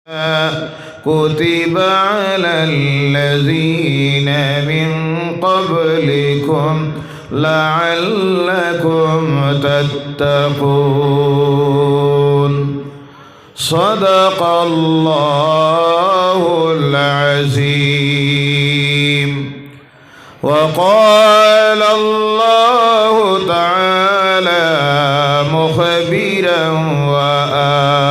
كتب على الذين من قبلكم لعلكم تتقون صدق الله العظيم. وقال الله تعالى مخبرا وآمرا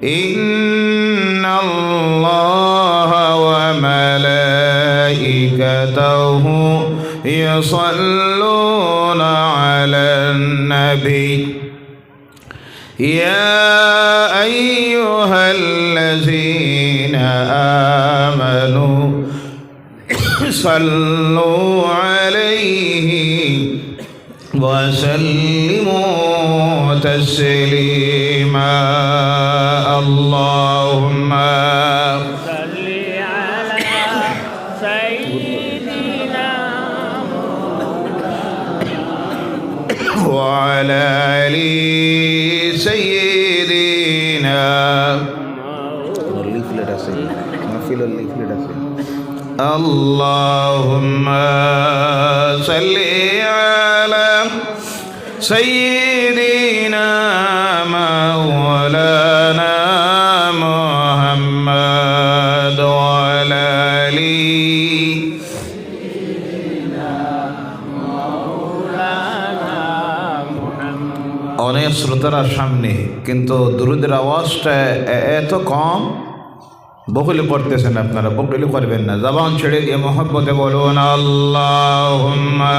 إن الله وملائكته يصلون على النبي يا أيها الذين آمنوا صلوا عليه وسلموا تسليما. اللهم صل على سيدنا وعلى آل سيدنا. اللهم صل على سيدنا مولانا محمد وعلى آل অনেক শ্রোতার সামনে কিন্তু দুরুদের আওয়াজটা এত কম, বকুলি পড়তেছেন আপনারা, বকুলি করবেন না, জবান ছেড়ে দিয়ে মহব্বতে বলুন আল্লাহুম্মা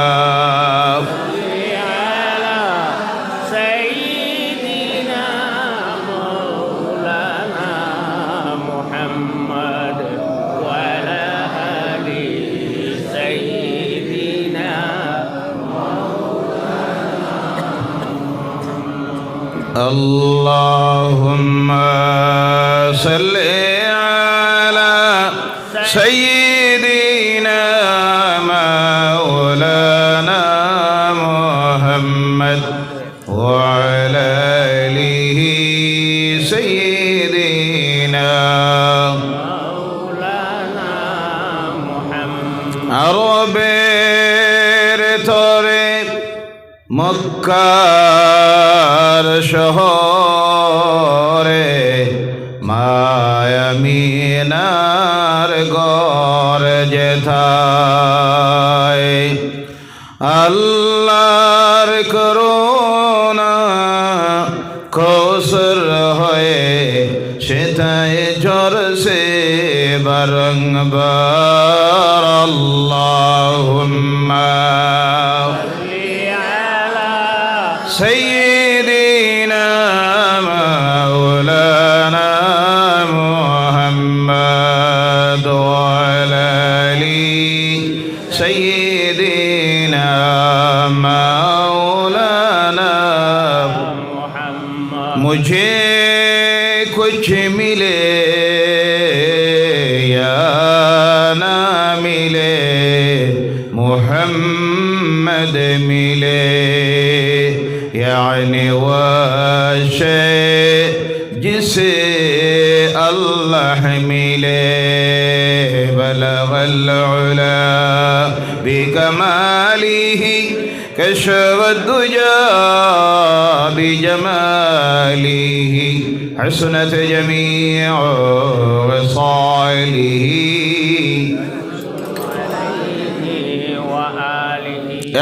اللهم صل على سيدنا مولانا محمد وعلى آله سيدنا مولانا محمد. عربের তরে মক্কার শহরে মায়ামিনার গর যেথায় আল্লাহর করুণা কৌসর হয়ে সেথায় ঝরছে বারংবার. আল্লাহুম্মা سيدنا مولانا محمد وعلى آل سيدنا مولانا محمد. मुझे कुछ मिले या ना मिले मोहम्मद मिले यानी वह शय जिसे अल्लाह मिले बलगल उला बिकमालिही कशफ दुजा बिजमालिही हसनत जमीअ वसालिही.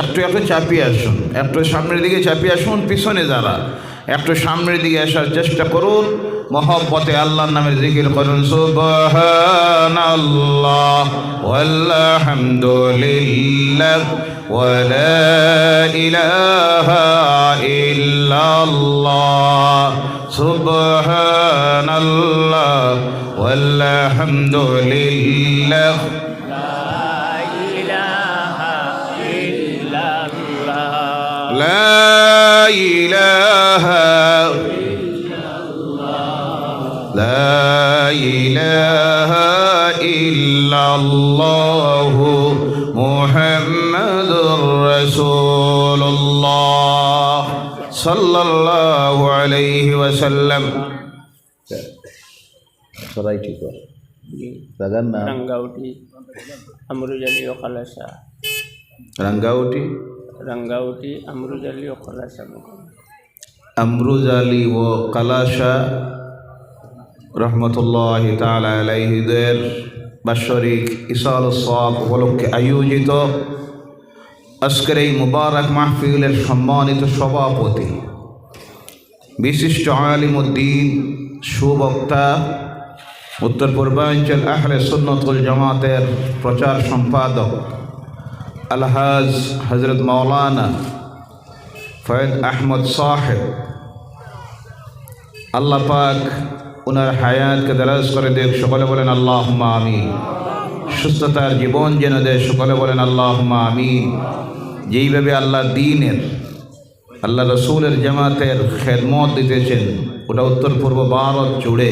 একটু একটু চাপিয়ে আসুন, একটু সামনের দিকে চাপিয়ে আসুন, পিছনে যারা একটু সামনের দিকে আসার চেষ্টা করুন, মহব্বতে আল্লাহর নামের জিকির করুন সুবহানাল্লাহ ওয়ালহামদুলিল্লাহ ওয়া লা ইলাহা ইল্লাল্লাহ সুবহানাল্লাহ ওয়ালহামদুলিল্লাহ لا إله لا إله إلا الله محمد رسول الله সাল্লাল্লাহু আলাইহি ওয়াসাল্লাম। সবাই ঠিক আছে? জাগার নাম रंगावटी अमरुजली और खलासा। रंगावटी अमरुजली और खलासा। अमरुज अली व कलाशा रहमतुल्लाहि ताआला अलैहिদের বাৎসরিক ইসালুস সাওয়াব উপলক্ষে আয়োজিত আজকের এই মুবারক মাহফিলের সম্মানিত সভাপতি, বিশিষ্ট আলিমুদ্দিন, সুবক্তা, উত্তর পূর্বাঞ্চল আহলে সুন্নাত ওয়াল জামাতের প্রচার সম্পাদক আলহাজ হযরত মাওলানা ফয়েদ আহমদ সাহেব, আল্লাহ পাক ওনার হায়াতকে দারাজ করে দেখ, সকলে বলেন আল্লাহুম্মা আমিন। সুস্থতার জীবন যেন দেয়, সকলে বলেন আল্লাহুম্মা আমিন। যেইভাবে আল্লাহ দ্বীনের, আল্লাহ রসুলের জামাতের খেদমত দিতেছেন, ওটা উত্তর পূর্ব ভারত জুড়ে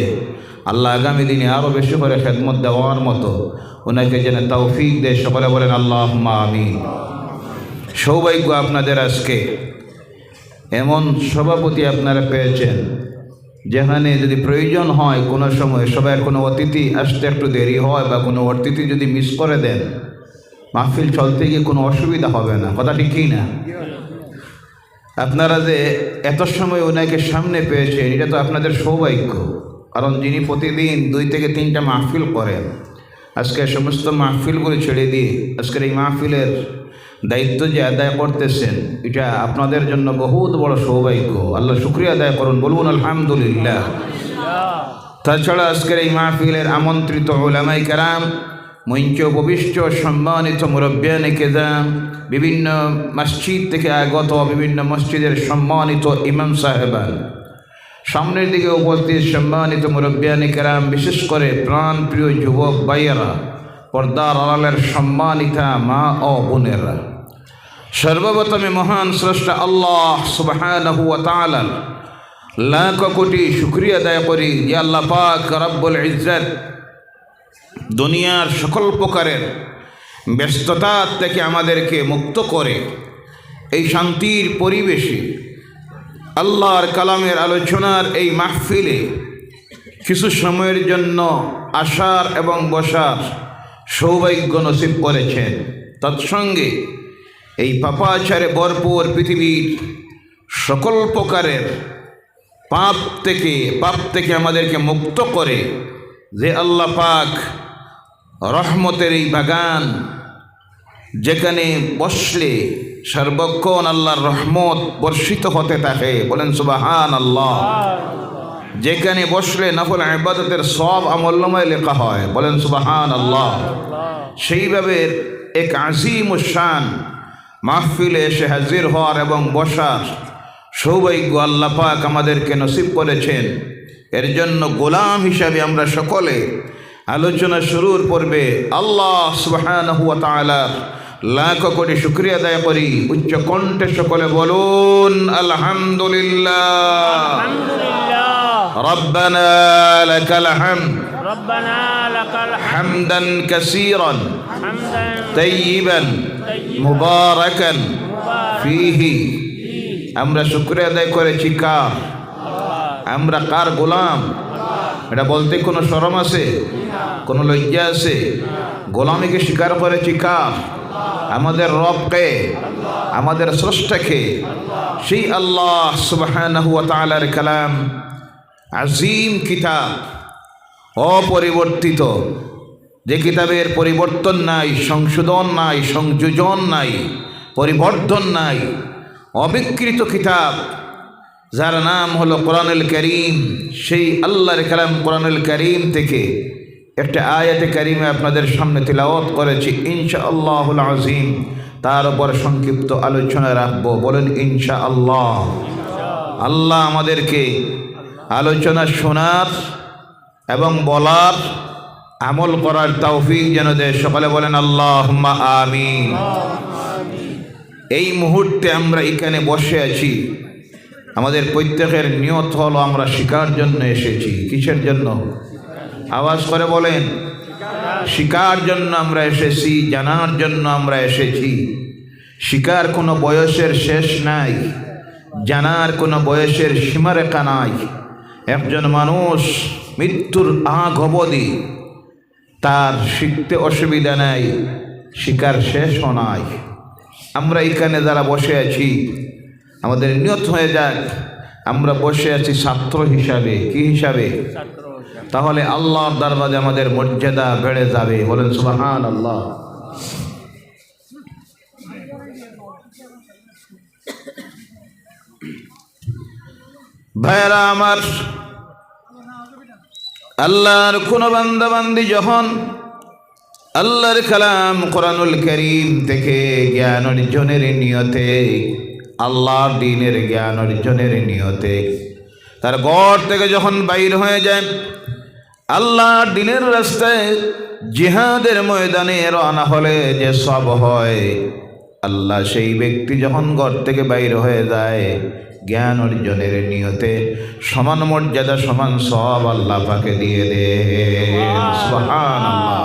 আল্লাহ আগামী দিনে আরও বেশি করে খেদমত দেওয়ার মতো ওনাকে যেন তৌফিক দেয়, সকলে বলেন আল্লাহুম্মা আমিন। সৌভাগ্য আপনাদের, আজকে এমন সভাপতি আপনারা পেয়েছেন যেখানে যদি প্রয়োজন হয় কোনো সময় সবাইয়ের কোনো অতিথি আসতে একটু দেরি হয় বা কোনো অতিথি যদি মিস করে দেন, মাহফিল চলতে গিয়ে কোনো অসুবিধা হবে না। কথা ঠিক কি না? আপনারা যে এত সময় ওনাকে সামনে পেয়েছেন, এটা তো আপনাদের সৌভাগ্য। কারণ যিনি প্রতিদিন 2 থেকে 3টা মাহফিল করেন, আজকে সমস্ত মাহফিলগুলি ছেড়ে দিয়ে আজকের এই মাহফিলের দায়িত্ব যে আদায় করতেছেন, এটা আপনাদের জন্য বহুত বড় সৌভাগ্য। আল্লাহ শুকরিয়া আদায় করুন, বলুন আলহামদুলিল্লাহ। তাছাড়া আজকের এই মাহফিলের আমন্ত্রিত উলামায়ে কেরাম, মঞ্চ উপবিষ্ট সম্মানিত মুরব্বিয়ানে কেরাম, বিভিন্ন মসজিদ থেকে আগত বিভিন্ন মসজিদের সম্মানিত ইমাম সাহেবান, সামনের দিকে উপস্থিত সম্মানিত মুরব্বিয়ানে কেরাম, বিশেষ করে প্রাণপ্রিয় যুবক ভাইয়েরা, পর্দার আড়ালের সম্মানিতা মা ও বোনেরা, সর্বপ্রথমে মহান স্রষ্টা আল্লাহ সুবহানাহু ওয়া তাআলার লাখ কোটি শুকরিয়া আদায় করি যে আল্লাহ পাক রব্বুল ইজ্জত দুনিয়ার সকল প্রকারের ব্যস্ততা থেকে আমাদেরকে মুক্ত করে এই শান্তির পরিবেশে আল্লাহর কালামের আলোচনার এই মাহফিলে কিছু সময়ের জন্য আসার এবং বসার সৌভাগ্য নসিব করেছেন। তৎসঙ্গে এই পাপাচারে ভরপুর পৃথিবীর সকল প্রকারের পাপ থেকে আমাদেরকে মুক্ত করে যে আল্লাহ পাক রহমতের এই বাগান, যেখানে বসলে সর্বক্ষণ আল্লাহর রহমত বর্ষিত হতে থাকে, বলেন সুবহানাল্লাহ। যেখানে বসলে নফল ইবাদতের সব আমলনামায় লেখা হয়, বলেন সুবহানাল্লাহ। সেইভাবে এক আজিম শান মাহফিলে এসে হাজির হওয়ার এবং বসার সৌভাগ্য আল্লাহ পাক আমাদেরকে নসিব করেছেন। এর জন্য গোলাম হিসাবে আমরা সকলে আলোচনা শুরুর পূর্বে আল্লাহ সুবহানাহু ওয়া তাআলার লাখ কোটি শুকরিয়া আদায় করি। উচ্চ কণ্ঠে সকলে বলুন আলহামদুলিল্লাহ। রব্বানা লাকাল হামদ হামদান কাসীরান তাইয়িবান মুবারাকান ফীহি। আমরা শুকরিয়া আদায় করেছি কার? আমরা কার গোলাম? এটা বলতে কোনো শরম আছে? কোনো লজ্জা আছে? গোলামীকে স্বীকার করেছি কার? আমাদের রবকে, আমাদের স্রষ্টাকে, সেই আল্লাহ সুবহানাহু ওয়া তাআলার কালাম, আজিম কিতাব, অপরিবর্তিত, যে কিতাবের পরিবর্তন নাই, সংশোধন নাই, সংযোজন নাই, পরিবর্ধন নাই, অবিকৃত কিতাব, যার নাম হলো কোরআনুল কারীম। সেই আল্লাহর কালাম কোরআনুল কারীম থেকে একটা আয়াতে কারিমে আপনাদের সামনে তিলাওয়াত করেছি ইনশাআল্লাহুল আযীম। তার উপর সংক্ষিপ্ত আলোচনা রাখব, বলেন ইনশাআল্লাহ। আল্লাহ আমাদেরকে আলোচনা শোনার এবং বলার, আমল করার তৌফিক যেন দেয়, সকলে বলেন আল্লাহুম্মা আমিন। এই মুহূর্তে আমরা এখানে বসে আছি, আমাদের প্রত্যেকের নিয়ত হলো আমরা শিকার জন্য এসেছি। কিসের জন্য? আওয়াজ করে বলেন। শিকার জন্য আমরা এসেছি, জানার জন্য আমরা এসেছি। শিকার কোনো বয়সের শেষ নাই, জানার কোনো বয়সের সীমারেখা নাই। একজন মানুষ মৃত্যুর আগ অবধি তার শিখতে অসুবিধা নাই, শিকার শেষও নাই। আমরা এখানে যারা বসে আছি, আমাদের নিয়ত হয়ে যাক আমরা বসে আছি ছাত্র হিসাবে। কি হিসাবে? ছাত্র তাহলে আল্লাহর দরবারে আমাদের মর্যাদা বেড়ে যাবে। বলেন সুবহানাল্লাহ। ভাইরা আমার, আল্লাহর কোন বান্দা বান্দি যখন আল্লাহর কালাম কোরআনুল কারীম থেকে জ্ঞান অর্জনের নিয়তে, আল্লাহর দ্বীনের জ্ঞান অর্জনের নিয়তে তার ঘর থেকে যখন বাইর হয়ে যায়, আল্লাহর দ্বীনের রাস্তায় জিহাদের ময়দানে রওনা হলে যে সব হয়, আল্লাহ সেই ব্যক্তি যখন ঘর থেকে বাইর হয়ে যায় জ্ঞান অর্জনের নিয়তে সমান মর্যাদা সমান সব আল্লাহ পাকে দিয়ে দেন। সুবহানাল্লাহ।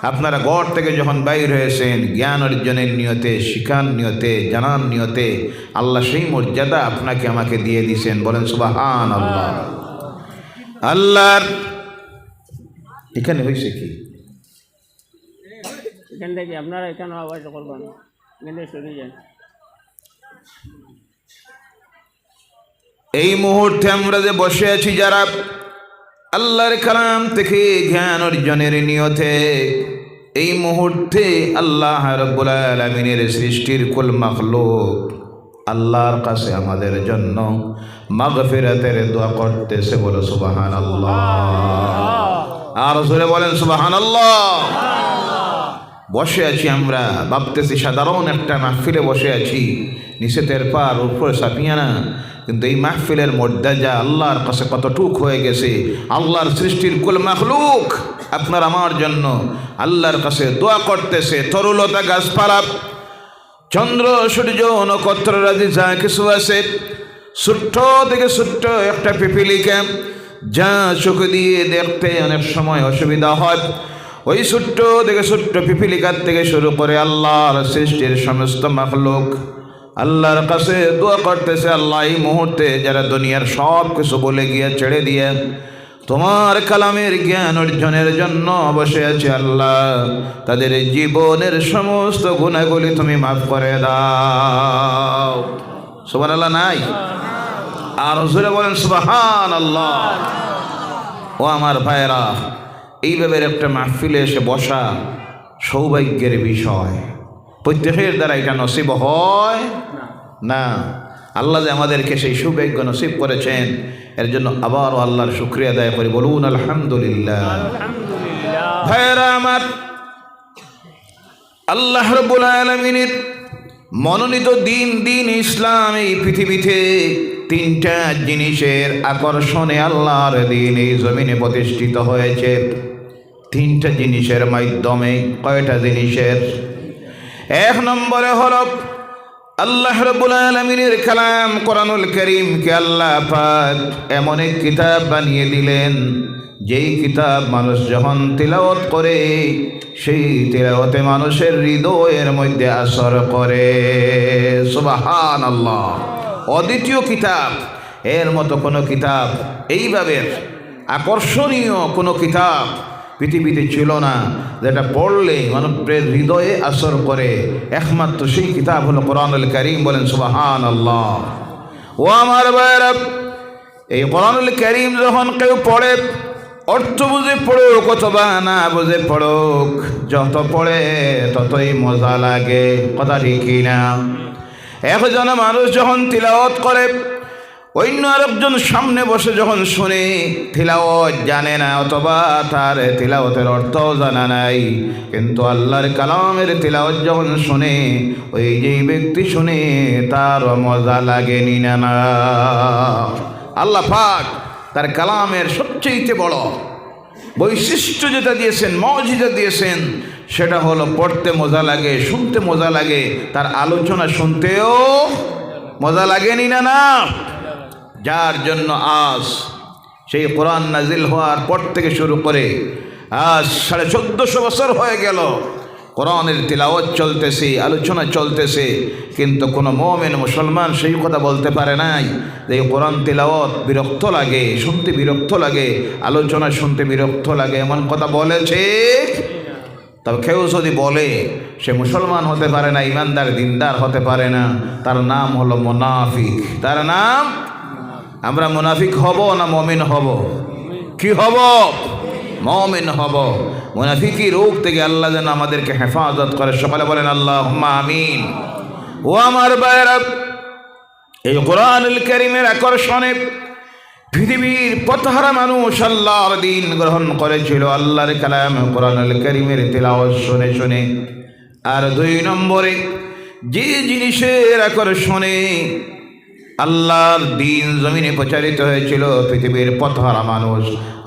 আপনারা ঘর থেকে যখন বাইর হয়েছেন জ্ঞান অর্জনের নিয়তে, শিখার নিয়তে, জানার নিয়তে, আল্লাহ সেই মর্যাদা আপনাকে আমাকে দিয়ে দিয়েছেন। বলেন সুবহানাল্লাহ। আল্লাহর এখানে হয়েছে কি? এখান থেকে আপনারা এখানে আওয়াজ করবেন, এখানে সরে যান। এই মুহূর্তে আমরা যে বসে আছি যারা আল্লাহর কালাম থেকে জ্ঞান অর্জনের নিয়তে, এই মুহূর্তে আল্লাহ রাব্বুল আলামিনের সৃষ্টির কুল মাখলুক আল্লাহর কাছে আমাদের জন্য মাগফিরাতের দোয়া করতেছে। বলো সুবহানাল্লাহ। আর জোরে বলেন সুবহানাল্লাহ। বসে আছি আমরা, ভাবতেছি সাধারণ একটা মাহফিলে বসে আছি, নিষেধের পার উপরে সাপিয়ানা, কিন্তু এই মাহফিলের মর্যাদা আল্লাহর কাছে কতটুক হয়ে গেছে। আল্লাহর সৃষ্টির কুল মাখলুক আপনার আমার জন্য আল্লাহর কাছে দোয়া করতেছে। তরুলতা গাছপালা, চন্দ্র সূর্য নক্ষত্র রাজি যা কিছু আছে, ছোট্ট থেকে ছোট্ট একটা পিপিলিকা যা চোখ দিয়ে দেখতে অনেক সময় অসুবিধা হয়, ওই ছোট্ট থেকে ছোট্ট পিপিলিকার থেকে শুরু করে আল্লাহর সৃষ্টির সমস্ত মাখলুক আল্লাহর কাছে দোয়া করতেছে। আল্লাহ এই মুহূর্তে যারা দুনিয়ার সব কিছু বলে গিয়ে ছেড়ে দিয়ে তোমার কালামের জ্ঞান অর্জনের জন্য বসে আছে, আল্লাহ তাদের জীবনের সমস্ত গুনাহগুলি তুমি মাফ করে দাও। সুবহানাল্লাহ নাই? আর জোরে বলেন সুবহানাল্লাহ। ও আমার ভাইরা, এইভাবে একটা মাহফিলে এসে বসা সৌভাগ্যের বিষয়। প্রত্যেকের দ্বারা এটা নসিব হয় না। আল্লাহ যে আমাদেরকে সেই সৌভাগ্য নসিব করেছেন, এর জন্য আবারও আল্লাহর শুকরিয়া আদায় করি। বলুন আলহামদুলিল্লাহ। ভাইরা আমার, আল্লাহ রাব্বুল আলামিনের মনোনীত দিন ইসলাম এই পৃথিবীতে তিনটা জিনিসের আকর্ষণে আল্লাহর দিন এই জমিনে প্রতিষ্ঠিত হয়েছে। তিনটা জিনিসের মাধ্যমে। কয়টা জিনিসের? এক নম্বরে হলো আল্লাহ রাব্বুল আলামিনের কালাম কোরআনুল কারীমকে আল্লাহ পাক এমন এক কিতাব বানিয়ে দিলেন, যেই কিতাব মানুষ যখন তিলাওয়াত করে সেই তিলাওয়াতে মানুষের হৃদয়ের মধ্যে আসর করে। সুবহানাল্লাহ। অদ্বিতীয় কিতাব, এর মতো কোনো কিতাব, এইভাবে আকর্ষণীয় কোনো কিতাব পৃথিবীতে ছিল না, যেটা পড়লে মানবের হৃদয়ে আসর করে। একমাত্র সেই কিতাব হলো কোরআনুল কারীম। বলেন সুবহানাল্লাহ। ও আমার ভাইরা, এই কোরআনুল কারীম যখন কেউ পড়ে, অর্থ বুঝে পড়ুক অথবা না বুঝে পড়ুক, যত পড়ে ততই মজা লাগে। কথা ঠিক কিনা? একজন মানুষ যখন তিলাওয়াত করে, অন্য আরেকজন সামনে বসে যখন শুনে, তিলাওয়াত জানে না অথবা তার তিলাওয়াতের অর্থও জানা নাই, কিন্তু আল্লাহর কালামের তিলাওয়াত যখন শুনে, ওই যেই ব্যক্তি শুনে তার মজা লাগেনি না। আল্লাহ পাক তার কালামের সবচেয়ে বড় বৈশিষ্ট্য যেটা দিয়েছেন, মুজিজা দিয়েছেন, সেটা হলো পড়তে মজা লাগে, শুনতে মজা লাগে, তার আলোচনা শুনতেও মজা লাগেনি না। যার জন্য আজ সেই কোরআন নাজিল হওয়ার পর থেকে শুরু করে আজ 1450 বছর হয়ে গেল, কোরআনের তিলাওয়াত চলতেছে, আলোচনা চলতেছে, কিন্তু কোনো মুমিন মুসলমান সেই কথা বলতে পারে নাই যে কোরআন তিলাওয়াত বিরক্ত লাগে, শুনতে বিরক্ত লাগে, আলোচনা শুনতে বিরক্ত লাগে, এমন কথা বলেছে? তবে কেউ যদি বলে সে মুসলমান হতে পারে না, ইমানদার দিনদার হতে পারে না, তার নাম হলো মুনাফিক। তার নাম, আমরা মুনাফিক হব না মুমিন হব? কি হব? মুমিন হব। মুনাফিকি রোগ থেকে আল্লাহ যেন আমাদেরকে হেফাজত করে, সকলে বলেন আল্লাহুম্মা আমিন। ও আমার ভাইরা, এই কোরআনুল কারীমের আকর্ষণে পৃথিবীর পথহারা মানুষ আল্লাহর দিন গ্রহণ করেছিল, আল্লাহর কালাম কোরআনুল কারীমের তিলাওয়াত শুনে শুনে। আর 2 নম্বরে যে জিনিসের আকর্ষণে আল্লাহর দিন জমিনে প্রচারিত হয়েছিল, পৃথিবীর পথহারা মানুষ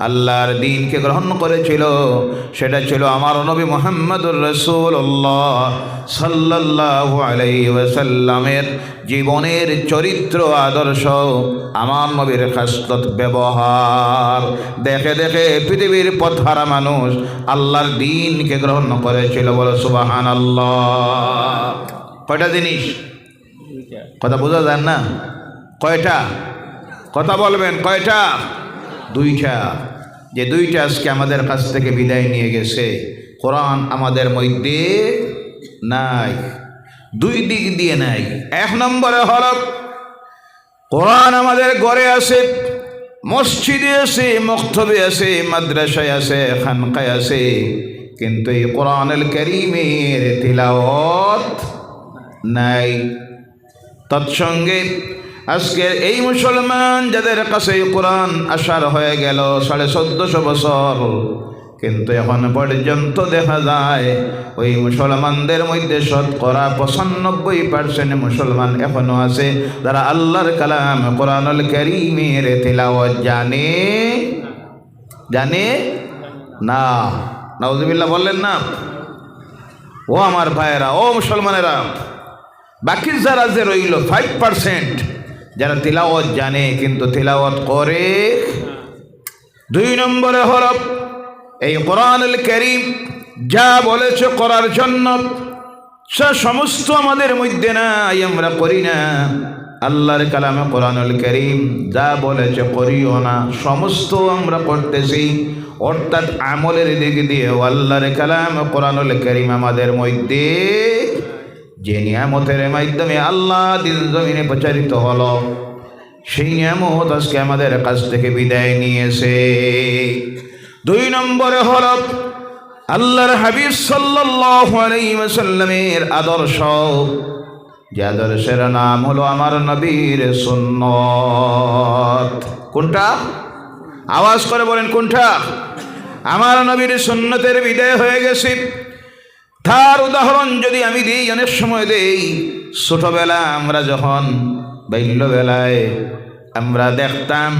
আল্লাহর দিনকে গ্রহণ করেছিল, সেটা ছিল আমার নবী মুহাম্মদুর রাসূলুল্লাহ সাল্লাল্লাহু আলাইহি ওয়াসাল্লামের জীবনের চরিত্র আদর্শ, আমার নবীর খাসলত ব্যবহার দেখে দেখে পৃথিবীর পথহারা মানুষ আল্লাহর দিনকে গ্রহণ করেছিল। বলো সুবহানাল্লাহ। কয়টা জিনিস? কথা বোঝা যায় না? কয়টা? কথা বলবেন কয়টা? 2টা। যে 2টা আজকে আমাদের কাছ থেকে বিদায় নিয়ে গেছে। কোরআন আমাদের মধ্যে নাই, 2 দিক দিয়ে নাই। 1 নম্বরে হলো কোরআন আমাদের ঘরে আছে, মসজিদে আছে, মক্তবে আছে, মাদ্রাসায় আছে, খানকায় আছে, কিন্তু এই কোরআনুল কারীমের তিলাওয়াত নাই। তৎসঙ্গে আজকে এই মুসলমান যাদের কাছে কোরআন আসার হয়ে গেল 1450 বছর, কিন্তু এখন পর্যন্ত দেখা যায় ওই মুসলমানদের মধ্যে শতকরা 95% মুসলমান এখনো আছে যারা আল্লাহর কালাম কোরআনুল কারীমের তিলাওয়াত জানে না। নাউজুবিল্লাহ বললেন না? ও আমার ভাইয়েরা, ও মুসলমানেরা, বাকি যারা যে রইল 5% যারা তিলাওয়াত জানে কিন্তু তিলাওয়াত করে। 2 নম্বরে হল এই কোরআনুল কারীম যা বলেছে করার জন্য সে সমস্ত আমাদের মধ্যে নাই, আমরা করি না। আল্লাহর কালামে কোরআনুল কারীম যা বলেছে করিও না, সমস্ত আমরা করতেছি। অর্থাৎ আমলের দিক দিয়ে আল্লাহর কালাম কোরআনুল কারীম আমাদের মধ্যে যে নিয়ামতের মাধ্যমে আল্লাহ দিন জমিনে প্রচারিত হলো, সেই নিয়ামত আজকে আমাদের কাছ থেকে বিদায় নিয়েছে। 2 নম্বরে হল আল্লাহর হাবিব সাল্লাল্লাহু আলাইহি ওয়াসাল্লামের আদর্শ, যে আদর্শের নাম হলো আমার নবীর সুন্নত। কোনটা? আওয়াজ করে বলেন কোনটা? আমার নবীর সুন্নতের বিদায় হয়ে গেছে। তার উদাহরণ যদি আমি দিই, অনেক সময় দেই, ছোটবেলা আমরা যখন বাল্যবেলায় আমরা দেখতাম,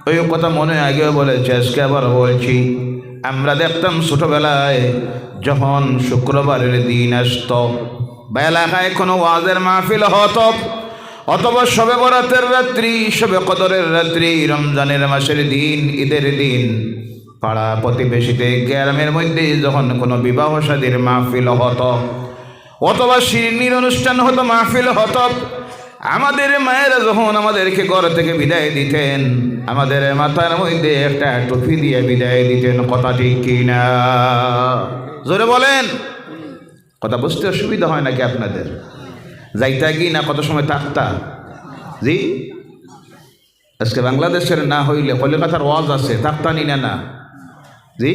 ওই কথা মনে আগেও বলেছি, আজকে আবার বলছি, আমরা দেখতাম ছোটবেলায় যখন শুক্রবারের দিন আসত, বা এলাকায় কোনো ওয়াজের মাহফিল হতো, অথবা শবে বরাতের রাত্রি, শবে কদরের রাত্রি, রমজানের মাসের দিন, ঈদের দিন, পাড়া প্রতিবেশীতে গ্রামের মধ্যে যখন কোনো বিবাহ শাদীর মাহফিল হতো, অথবা শিরনির অনুষ্ঠান হতো, মাহফিল হতো, আমাদের মায়েরা যখন আমাদেরকে ঘর থেকে বিদায় দিতেন, আমাদের মাথার মধ্যে একটা টুপি দিয়ে বিদায় দিতেন। কথা ঠিক কিনা? জোরে বলেন। কথা বুঝতে অসুবিধা হয় নাকি আপনাদের? যাইতা কি না কত সময় থাকতা? জি, আজকে বাংলাদেশের না হইলে কলিকাতার ওয়াজ আছে, থাকতানি না? জি,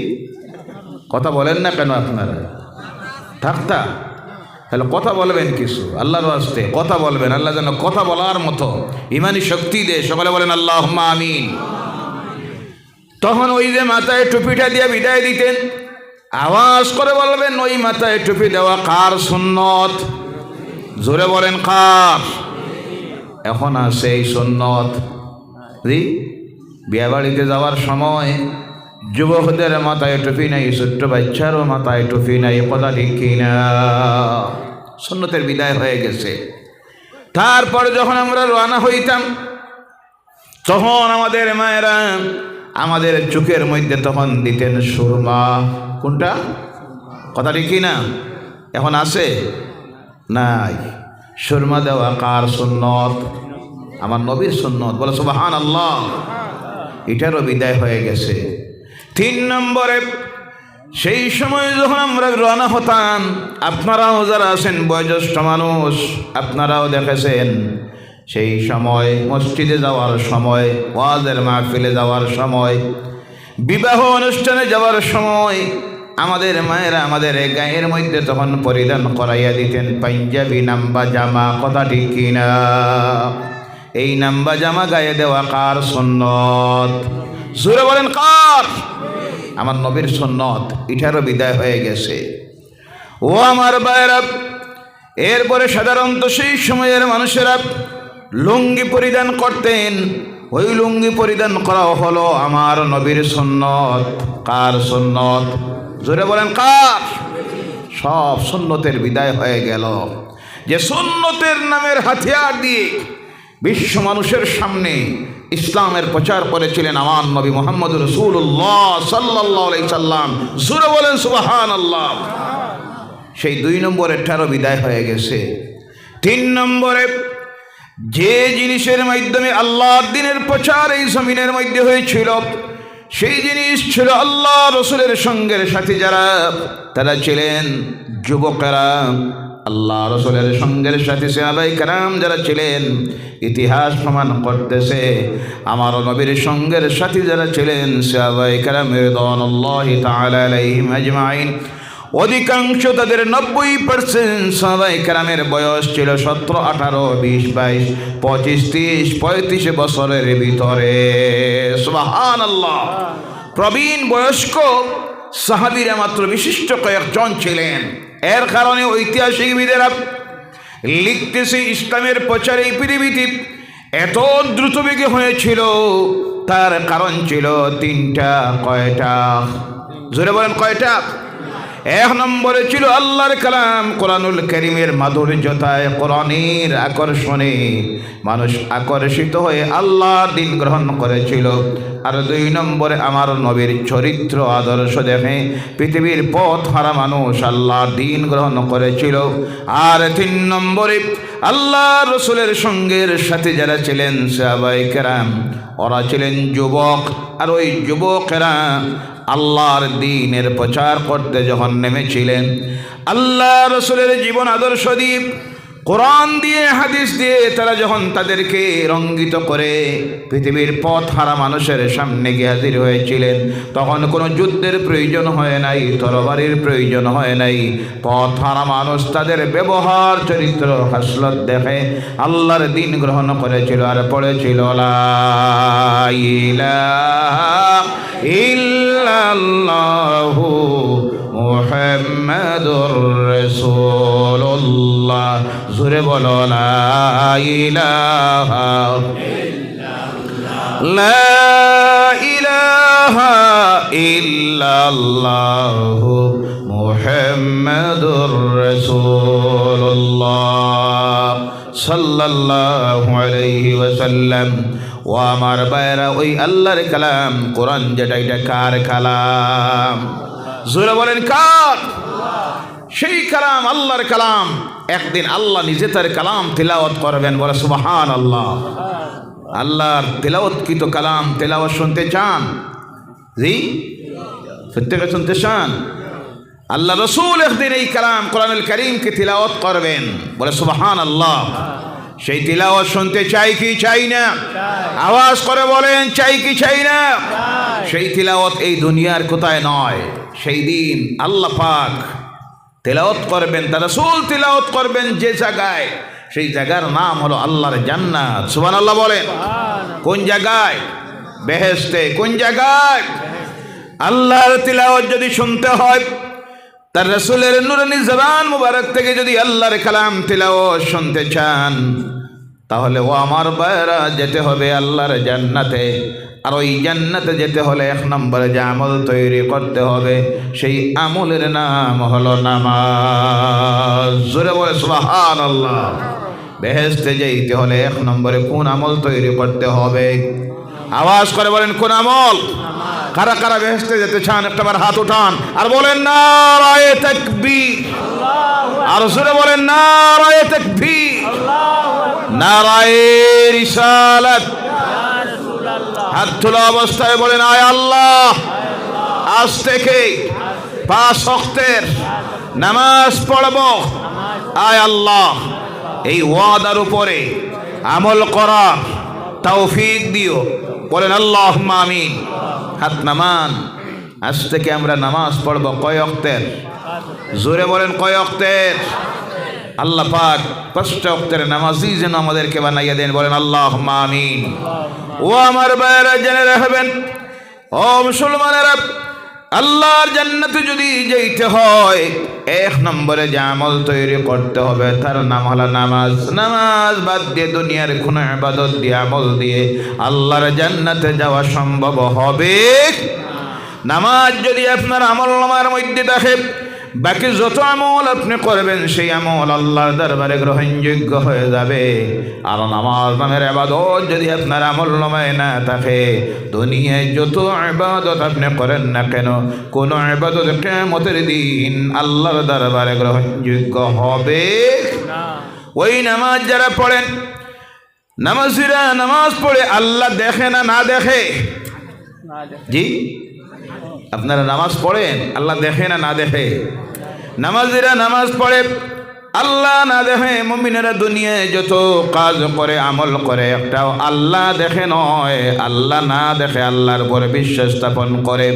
কথা বলেন না কেন আপনারা? থাকতা? তাহলে কথা বলবেন কিছু, আল্লাহর ওয়াস্তে কথা বলবেন, আল্লাহ যেন কথা বলার মতো ইমানি শক্তি দেয়। সকলে বলেন আল্লাহুম্মা আমিন। তখন ওই যে মাথায় টুপিটা দিয়ে বিদায় দিতেন, আওয়াজ করে বলবেন, ওই মাথায় টুপি দেওয়া কার সুন্নত? জোরে বলেন কার? এখন আছে এই সুন্নত। জি, বিয়ে বাড়িতে যাওয়ার সময় যুবকদের মাথায় টুপি নাই, ছোট্ট বাচ্চারও মাথায় টুপি নাই। কথা ঠিক কিনা? সুন্নতের বিদায় হয়ে গেছে। তারপর যখন আমরা রওনা হইতাম, তখন আমাদের মায়েরা আমাদের চোখের মধ্যে তখন দিতেন সুরমা। কোনটা? কথা ঠিক কিনা? এখন আছে নাই? সুরমা দেওয়া কার সুন্নত? আমার নবীর সুন্নত। বলে সুবহানাল্লাহ। এটারও বিদায় হয়ে গেছে। 3 নম্বরে, সেই সময় যখন আমরা রওনা হতাম, আপনারাও যারা আছেন বয়োজ্যেষ্ঠ মানুষ, আপনারাও দেখেছেন সেই সময় মসজিদে যাওয়ার সময়, ওয়াজের মাহফিলে যাওয়ার সময়, বিবাহ অনুষ্ঠানে যাওয়ার সময় আমাদের মায়েরা আমাদের গায়ের মধ্যে তখন পরিধান করাইয়া দিতেন পাঞ্জাবি নাম্বা জামা। কথা ঠিক কিনা? এই নাম্বা জামা গায়ে দেওয়া কার সুন্নত? জোরে বলেন কার? আমার নবীর সুন্নত। এটারও বিদায় হয়ে গেছে। ও আমার ভাইরা, এরপরে সাধারণত সেই সময়ের মানুষেরা লুঙ্গি পরিধান করতেন। ওই লুঙ্গি পরিধান করা হলো আমার নবীর সুন্নত। কার সুন্নত? জোরে বলেন কার? সব সুন্নতের বিদায় হয়ে গেল। যে সুন্নতের নামের হাতিয়ার দিয়ে বিশ্ব মানুষের সামনে ইসলামের প্রচার করেছিলেন আমার নবী মুহাম্মদ রাসূলুল্লাহ সাল্লাল্লাহু আলাইহি সাল্লাম। জোরে বলেন সুবহানাল্লাহ। সেই 2 নম্বরেরটারও বিদায় হয়ে গেছে। 3 নম্বরে, যে জিনিসের মাধ্যমে আল্লাহর দ্বীনের প্রচার এই জমিনের মধ্যে হয়েছিল, সেই জিনিস ছিল আল্লাহ রসুলের সঙ্গের সাথী যারা, তারা ছিলেন যুবকেরা। আল্লাহ রসুলের সঙ্গের সাথী সাহাবায়ে কেরাম যারা ছিলেন, ইতিহাস প্রমাণ করতেছে আমার নবীর সঙ্গের সাথী যারা ছিলেন সাহাবায়ে কেরাম রিদওয়ানুল্লাহি তাআলা আলাইহিম আজমাইন, অধিকাংশ তাদের 90% সাহাবায়ে কেরামের বয়স ছিল 17, 18, 20, 22, 25, 30, 35 বছরের ভিতরে। সুবহানাল্লাহ। প্রবীণ বয়স্ক সাহাবীরা মাত্র বিশিষ্ট কয়েকজন ছিলেন। এর কারণে ঐতিহাসিকবিদেরা লিখতেছে ইসলামের প্রচার এই পৃথিবীতে এত দ্রুতবেগে হয়েছিল, তার কারণ ছিল 3টা। কয়টা? জোরে বলেন কয়টা? 1 নম্বরে ছিল আল্লাহর কালাম কোরআনুল কারীমের মাধুর্যতায়, কোরআনের আকর্ষণে মানুষ আকর্ষিত হয়ে আল্লাহর দ্বীন গ্রহণ করেছিল। আর 2 নম্বরে আমার নবীর চরিত্র আদর্শ দেখে পৃথিবীর পথ হারা মানুষ আল্লাহর দ্বীন গ্রহণ করেছিল। আর 3 নম্বরে আল্লাহ রসুলের সঙ্গের সাথে যারা ছিলেন সাহাবায়ে কেরাম, ওরা ছিলেন যুবক। আর ওই যুবকেরা আল্লাহর দ্বীনের প্রচার করতে যখন নেমেছিলেন, আল্লাহ রসুলের জীবন আদর্শ দিয়ে, কোরআন দিয়ে, হাদিস দিয়ে তারা যখন তাদেরকে রঙ্গিত করে পৃথিবীর পথ হারা মানুষের সামনে গিয়ে হাজির হয়েছিলেন, তখন কোনো যুদ্ধের প্রয়োজন হয় নাই, তরবারির প্রয়োজন হয় নাই। পথ হারা মানুষ তাদের ব্যবহার, চরিত্র, হাসলত দেখে আল্লাহর দ্বীন গ্রহণ করেছিল আর পড়েছিল লা ইলাহা ইল্লাল্লাহু মুহাম্মাদুর রাসূলুল্লাহ। জোরে বলো লা ইলাহা ইল্লাল্লাহু মুহাম্মাদুর রাসূলুল্লাহ সাল্লাল্লাহু আলাইহি ওয়াসাল্লাম। ও আমার ভাইরা, ওই আল্লাহর কালাম কোরআন যেটা, এটা কার কালাম? জোরে বলেন কার? সেই কালাম আল্লাহর কালাম। একদিন আল্লাহ নিজে তার কালাম তিলাওয়াত করবেন। বলে সুবহানাল্লাহ। আল্লাহর তিলাওয়াতকৃত কালাম তিলাওয়াত শুনতে চান? জি, সত্যি করে শুনতে চান? আল্লাহ রসুল একদিন এই কালাম কোরআনুল কারীমকে তিলাওয়াত করবেন। বলে সুবহানাল্লাহ। সেই তিলাওয়াত শুনতে চাই কি চাই না? আওয়াজ করে বলেন চাই কি চাই না? সেই তিলাওয়াত এই দুনিয়ার কোথায় নয়, সেই দিন আল্লাহ পাক তিলাওয়াত করবেন, তার রাসূল তিলাওয়াত করবেন যে জায়গায়, সেই জায়গার নাম হলো আল্লাহর জান্নাত। সুবহানাল্লাহ বলেন। কোন জায়গায়? বেহেশতে। কোন জায়গায়? আল্লাহর তিলাওয়াত যদি শুনতে হয়, তার রাসূলের নূরানী জবান মুবারক থেকে যদি আল্লাহর কালাম তিলাওয়াত শুনতে চান, তাহলে ও আমার ভাইরা যেতে হবে আল্লাহর জান্নাতে। আর ওই জান্নাতে যেতে হলে 1 নম্বরে যে আমল তৈরি করতে হবে, সেই আমলের নাম হলো নামাজ। জোরে বলে সুবহানাল্লাহ। বেহেশতে যেতে হলে 1 নম্বরে কোন আমল তৈরি করতে হবে? আওয়াজ করে বলেন কোন আমল? কারা কারা বেহেশতে যেতে চান একটাবার হাত উঠান আর বলেন নারায়ে তাকবীর। আর জোরে বলেন নারায়ে তাকবীর, নারায়ে রিসালাত। হাত তোলা অবস্থায় বলেন, আয় আল্লাহ, আজ থেকে 5 ওয়াক্তের নামাজ পড়ব। আয় আল্লাহ, এই ওয়াদার উপরে আমল করার তৌফিক দিও। বলেন আল্লাহুম্মা আমিন। হাত নামান। আজ থেকে আমরা নামাজ পড়ব কয় ওয়াক্তের? জোরে বলেন, কয় ওয়াক্তের? আল্লাহ পাক 5 ওয়াক্তের নামাজি যেন আমাদেরকে বানাইয়া দেন। বলেন আল্লাহুম্মা আমিন। ও আমার ভাইয়েরা, জেনে রাখবেন, ও মুসলমানেরা, আল্লাহর জান্নাতে যদি যেতে হয় 1 নম্বরে যে আমল তৈরি করতে হবে তার নাম হলো নামাজ। নামাজ বাদ দিয়ে দুনিয়ার কোনো ইবাদত দিয়ে আমল দিয়ে আল্লাহর জান্নাতে যাওয়া সম্ভব হবে? নামাজ যদি আপনার আমলনামার মধ্যে থাকে, বাকি যত আমল আপনি করবেন সেই আমল আল্লাহর দরবারে গ্রহণযোগ্য হয়ে যাবে। আর নামাজ নামের ইবাদত যদি আপনার আমলনামায় না থাকে, দুনিয়ায় যত ইবাদত আপনি করেন না কেন, কোন ইবাদত কিয়ামতের দিন আল্লাহর দরবারে গ্রহণযোগ্য হবে না। ওই নামাজ যারা পড়েন, নামাজিরা নামাজ পড়ে আল্লাহ দেখে না, না দেখে? জি, আপনারা নামাজ পড়েন, আল্লাহ দেখে না, না দেখে? নামাজিরা নামাজ পড়ে, আল্লাহ না দেখে। মুমিনেরা দুনিয়ায় যত কাজ করে, আমল করে, একটাও আল্লাহ দেখে নয়, আল্লাহ না দেখে আল্লাহর উপরে বিশ্বাস স্থাপন করে।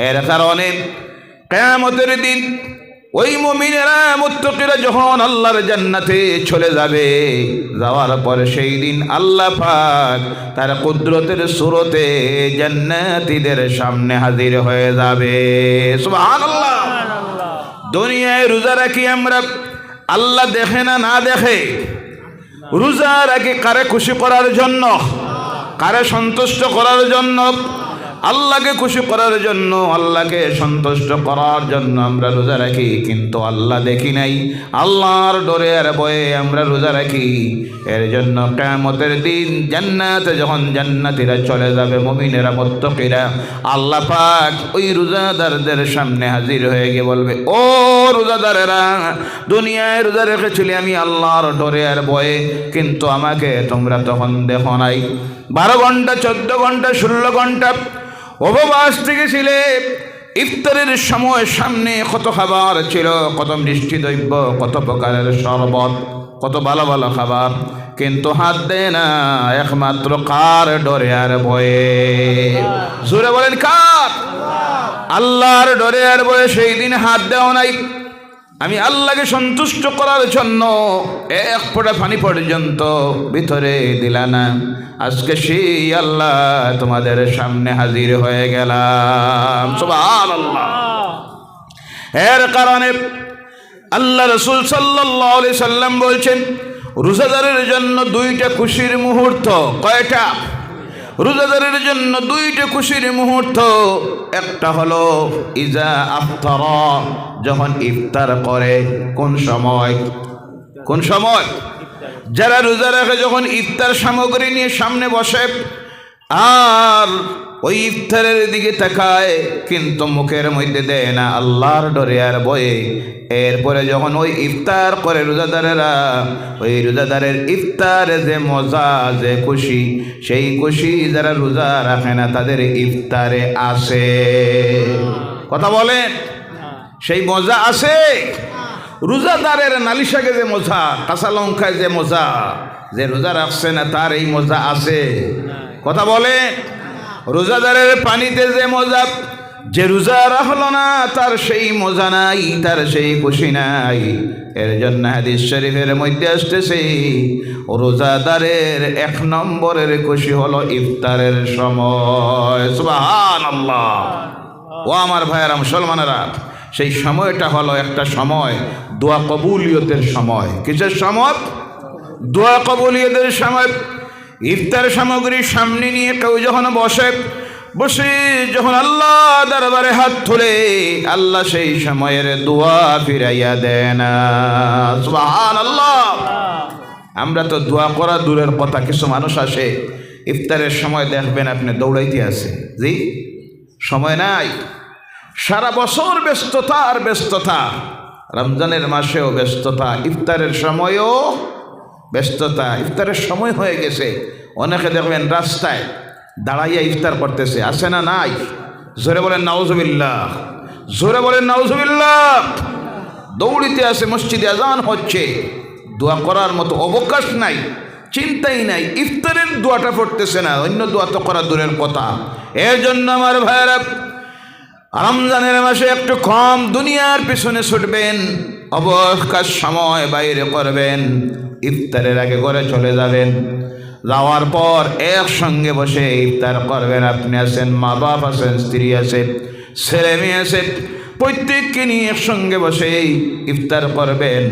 এর কারণে কিয়ামতের দিন ওই মুমিনেরা, মুত্তাকিরা যখন আল্লাহর জান্নাতে চলে যাবে, যাওয়ার পরে সেই দিন আল্লাহ পাক তার কুদরতের সুরতে জান্নাতীদের সামনে হাজির হয়ে যাবে। সুবহানাল্লাহ। দুনিয়ায় রোজা রাখি আমরা, আল্লাহ দেখে না, না দেখে? রোজা রাখি কারে খুশি করার জন্য, কারে সন্তুষ্ট করার জন্য? আল্লাহকে খুশি করার জন্য, আল্লাহকে সন্তুষ্ট করার জন্য আমরা রোজা রাখি। কিন্তু আল্লাহ দেখি নাই, আল্লাহর ডরে আর ভয়ে আমরা রোজা রাখি। এর জন্য কিয়ামতের দিন জান্নাতে যখন জান্নাতীরা চলে যাবে, মুমিনেরা, মুত্তাকিরা, আল্লাহ পাক ওই রোজাদারদের সামনে হাজির হয়ে গিয়ে বলবে, ও রোজাদারেরা, দুনিয়ায় রোজা রেখেছিলি আমি আল্লাহর ডরে আর ভয়ে, কিন্তু আমাকে তোমরা তখন দেখো নাই। 12 ঘন্টা, 14 ঘন্টা, 16 ঘন্টা উপবাস থেকেছিলে। ইফতারের সময় সামনে কত খাবার ছিল, কত মিষ্টি দ্রব্য, কত প্রকারের শরবত, কত ভালো ভালো খাবার, কিন্তু হাত দেয় না একমাত্র কার ডরে আর ভয়ে? জোরে বলেন, কার? আল্লাহর ডরে আর ভয়ে সেই দিন হাত দেওয়া নাই। আমি আল্লাহকে সন্তুষ্ট করার জন্য 1 ফোঁটা পানি পর্যন্ত ভিতরে দিলা না। আজকে সেই আল্লাহ তোমাদের সামনে হাজির হয়ে গেলাম। সুবহানাল্লাহ। এর কারণে আল্লাহ রাসূল সাল্লাল্লাহু আলাইহি সাল্লাম বলছেন, রোজাদারের জন্য 2টা খুশির মুহূর্ত। কয়টা? রোজাদারের জন্য 2টা খুশির মুহূর্ত। একটা হলো ইজা আফতারা, যখন ইফতার করে। কোন সময়? কোন সময়? যারা রোজা রাখে যখন ইফতার সামগ্রী নিয়ে সামনে বসে আর ওই ইফতারের দিকে তাকায়, কিন্তু মুখের মধ্যে দেয় না আল্লাহর ডরে আর ভয়ে। এরপরে যখন ওই ইফতার করে রোজাদারেরা, ওই রোজাদারের ইফতারে যে মজা, যে খুশি, সেই খুশি যারা রোজা রাখে না তাদের ইফতারে আসে। কথা বলেন, সেই মজা আসে? রোজাদারের নালিশাকে যে মজা, কাঁচা লঙ্কায় যে মজা, যে রোজা রাখছে না তার এই মজা আসে? কথা বলে। রোজাদারের পানিতে যে মজা, যে রোজা রাখলো না তার সেই মজা নাই, তার সেই খুশি নাই। এর জন্য হাদিস শরীফের মধ্যে আসতেছে, রোজাদারের 1 নম্বরের খুশি হলো ইফতারের সময়। সুবহানাল্লাহ। ও আমার ভাইয়েরা, মুসলমানেরা, সেই সময়টা হলো একটা সময় দোয়া কবুলিয়তের সময়। কিসের সময়? দোয়া কবুলিয়তের সময়। ইফতার সামগ্রী সামনে নিয়ে কেউ যখন বসে যখন আল্লাহ দরবারে হাত তুলে, আল্লাহ সেই সময়ের দোয়া ফিরাইয়া দেন। সুবহানাল্লাহ। আমরা তো দোয়া করা দূরের কথা, কিছু মানুষ আসে ইফতারের সময় দেখবেন আপনি দৌড়াইতে আছে, জি সময় নাই, সারা বছর ব্যস্ততা আর ব্যস্ততা, রমজানের মাসেও ব্যস্ততা, ইফতারের সময়ও ব্যস্ততা। ইফতারের সময় হয়ে গেছে, অনেকে দেখবেন রাস্তায় দাঁড়াইয়া ইফতার করতেছে, আসে না? নাই? জোরে বলেন নাউজুবিল্লাহ, জোরে বলেন নাউজুবিল্লাহ। দৌড়িতে আসে, মসজিদে আজান হচ্ছে, দোয়া করার মতো অবকাশ নাই, চিন্তাই নাই, ইফতারের দোয়াটা পড়তেছে না, অন্য দোয়া তো করা দূরের কথা। এর জন্য আমার ভাইয়েরা, রমজানের মাসে একটু কম দুনিয়ার পিছনে ছুটবেন, অবকাশ সময় বাইরে করবেন, ইফতারের আগে ঘরে চলে যাবেন, যাওয়ার পর একসঙ্গে বসে ইফতার করবেন। আপনি আছেন, মা বাপ আছেন, স্ত্রী আছেন, ছেলে মেয়ে আছেন, প্রত্যেককে নিয়ে একসঙ্গে বসে ইফতার করবেন।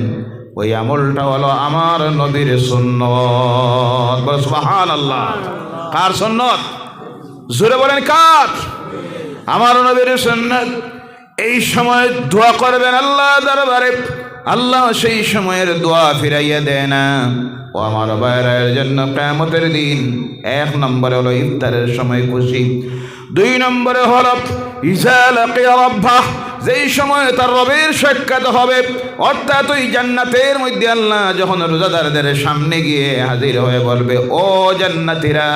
ওই আমলটা হলো আমার নবীর সুন্নত। বলো সুবহানাল্লাহ। কার সুন্নত? জোরে বলেন কার? আমার নবীর সুন্নত। এই সময় দোয়া করবেন আল্লাহ দরবারে, আল্লাহ সেই সময়ের দোয়া ফিরাইয়া দেয় না। ও আমার ভাইয়ের জন্য কিয়ামতের দিন 1 নম্বরে হলো ইফতারের সময় খুশি, 2 নম্বরে হলো ইজা লাকিয়া রাব্বাহ, যেই সময় তার রবের সাক্ষাৎ হবে, অর্থাৎ ওই জান্নাতের মধ্যে আল্লাহ যখন রোজাদারদের সামনে গিয়ে হাজির হয়ে বলবে, ও জান্নাতীরা,